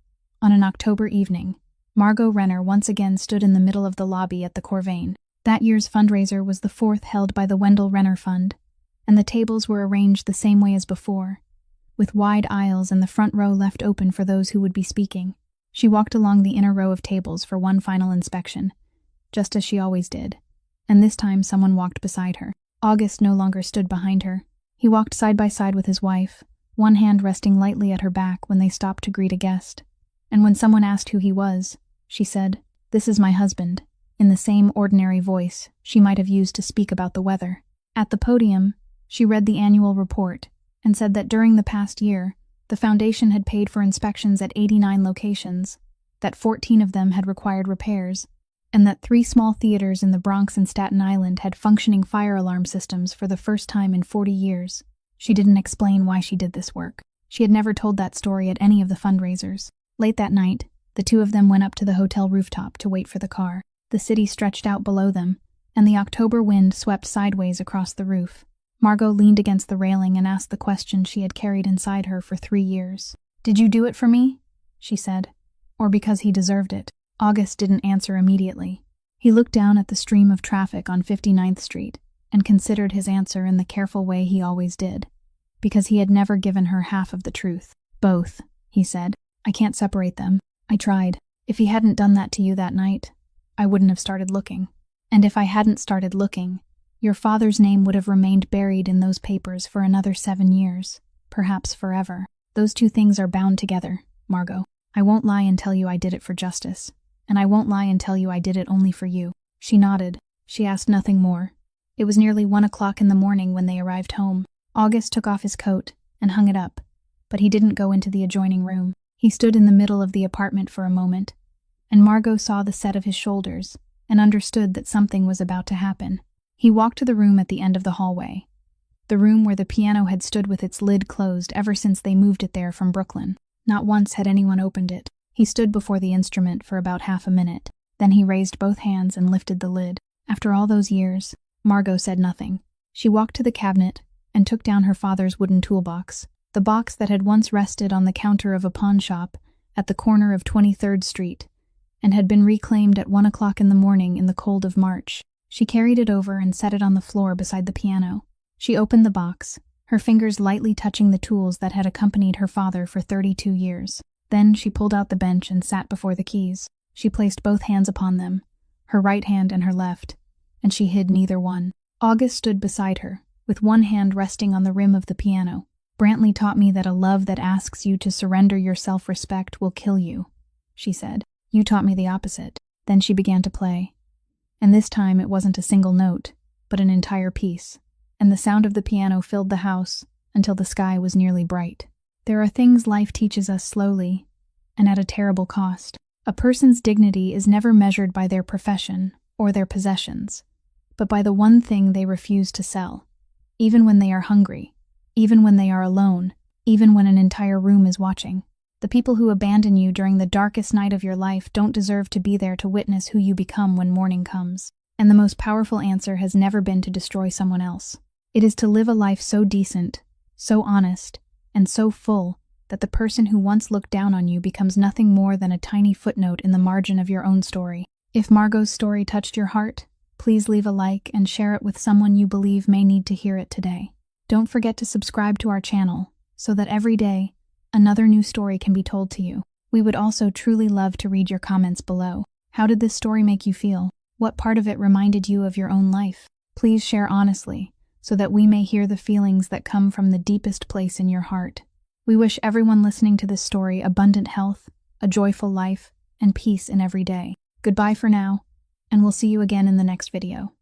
on an October evening, Margot Renner once again stood in the middle of the lobby at the Corvain. That year's fundraiser was the fourth held by the Wendell Renner Fund, and the tables were arranged the same way as before, with wide aisles and the front row left open for those who would be speaking. She walked along the inner row of tables for one final inspection, just as she always did, and this time someone walked beside her. August no longer stood behind her. He walked side by side with his wife, one hand resting lightly at her back when they stopped to greet a guest. And when someone asked who he was, she said, "This is my husband," in the same ordinary voice she might have used to speak about the weather. At the podium, she read the annual report and said that during the past year, the foundation had paid for inspections at 89 locations, that 14 of them had required repairs, and that 3 small theaters in the Bronx and Staten Island had functioning fire alarm systems for the first time in 40 years. She didn't explain why she did this work. She had never told that story at any of the fundraisers. Late that night, the two of them went up to the hotel rooftop to wait for the car. The city stretched out below them, and the October wind swept sideways across the roof. Margot leaned against the railing and asked the question she had carried inside her for 3 years. "Did you do it for me?" she said. "Or because he deserved it?" August didn't answer immediately. He looked down at the stream of traffic on 59th Street and considered his answer in the careful way he always did, because he had never given her half of the truth. "Both," he said. "I can't separate them. I tried. If he hadn't done that to you that night, I wouldn't have started looking. And if I hadn't started looking, your father's name would have remained buried in those papers for another 7 years, perhaps forever. Those two things are bound together, Margot. I won't lie and tell you I did it for justice, and I won't lie and tell you I did it only for you." She nodded. She asked nothing more. It was nearly 1 o'clock in the morning when they arrived home. August took off his coat and hung it up, but he didn't go into the adjoining room. He stood in the middle of the apartment for a moment, and Margot saw the set of his shoulders and understood that something was about to happen. He walked to the room at the end of the hallway, the room where the piano had stood with its lid closed ever since they moved it there from Brooklyn. Not once had anyone opened it. He stood before the instrument for about half a minute. Then he raised both hands and lifted the lid. After all those years, Margot said nothing. She walked to the cabinet and took down her father's wooden toolbox, the box that had once rested on the counter of a pawn shop at the corner of 23rd Street and had been reclaimed at 1 o'clock in the morning in the cold of March. She carried it over and set it on the floor beside the piano. She opened the box, her fingers lightly touching the tools that had accompanied her father for 32 years. Then she pulled out the bench and sat before the keys. She placed both hands upon them, her right hand and her left, and she hid neither one. August stood beside her, with one hand resting on the rim of the piano. "Brantley taught me that a love that asks you to surrender your self-respect will kill you," she said. "You taught me the opposite." Then she began to play. And this time it wasn't a single note, but an entire piece, and the sound of the piano filled the house until the sky was nearly bright. There are things life teaches us slowly, and at a terrible cost. A person's dignity is never measured by their profession or their possessions, but by the one thing they refuse to sell, even when they are hungry, even when they are alone, even when an entire room is watching. The people who abandon you during the darkest night of your life don't deserve to be there to witness who you become when morning comes. And the most powerful answer has never been to destroy someone else. It is to live a life so decent, so honest, and so full that the person who once looked down on you becomes nothing more than a tiny footnote in the margin of your own story. If Margot's story touched your heart, please leave a like and share it with someone you believe may need to hear it today. Don't forget to subscribe to our channel so that every day, another new story can be told to you. We would also truly love to read your comments below. How did this story make you feel? What part of it reminded you of your own life? Please share honestly, so that we may hear the feelings that come from the deepest place in your heart. We wish everyone listening to this story abundant health, a joyful life, and peace in every day. Goodbye for now, and we'll see you again in the next video.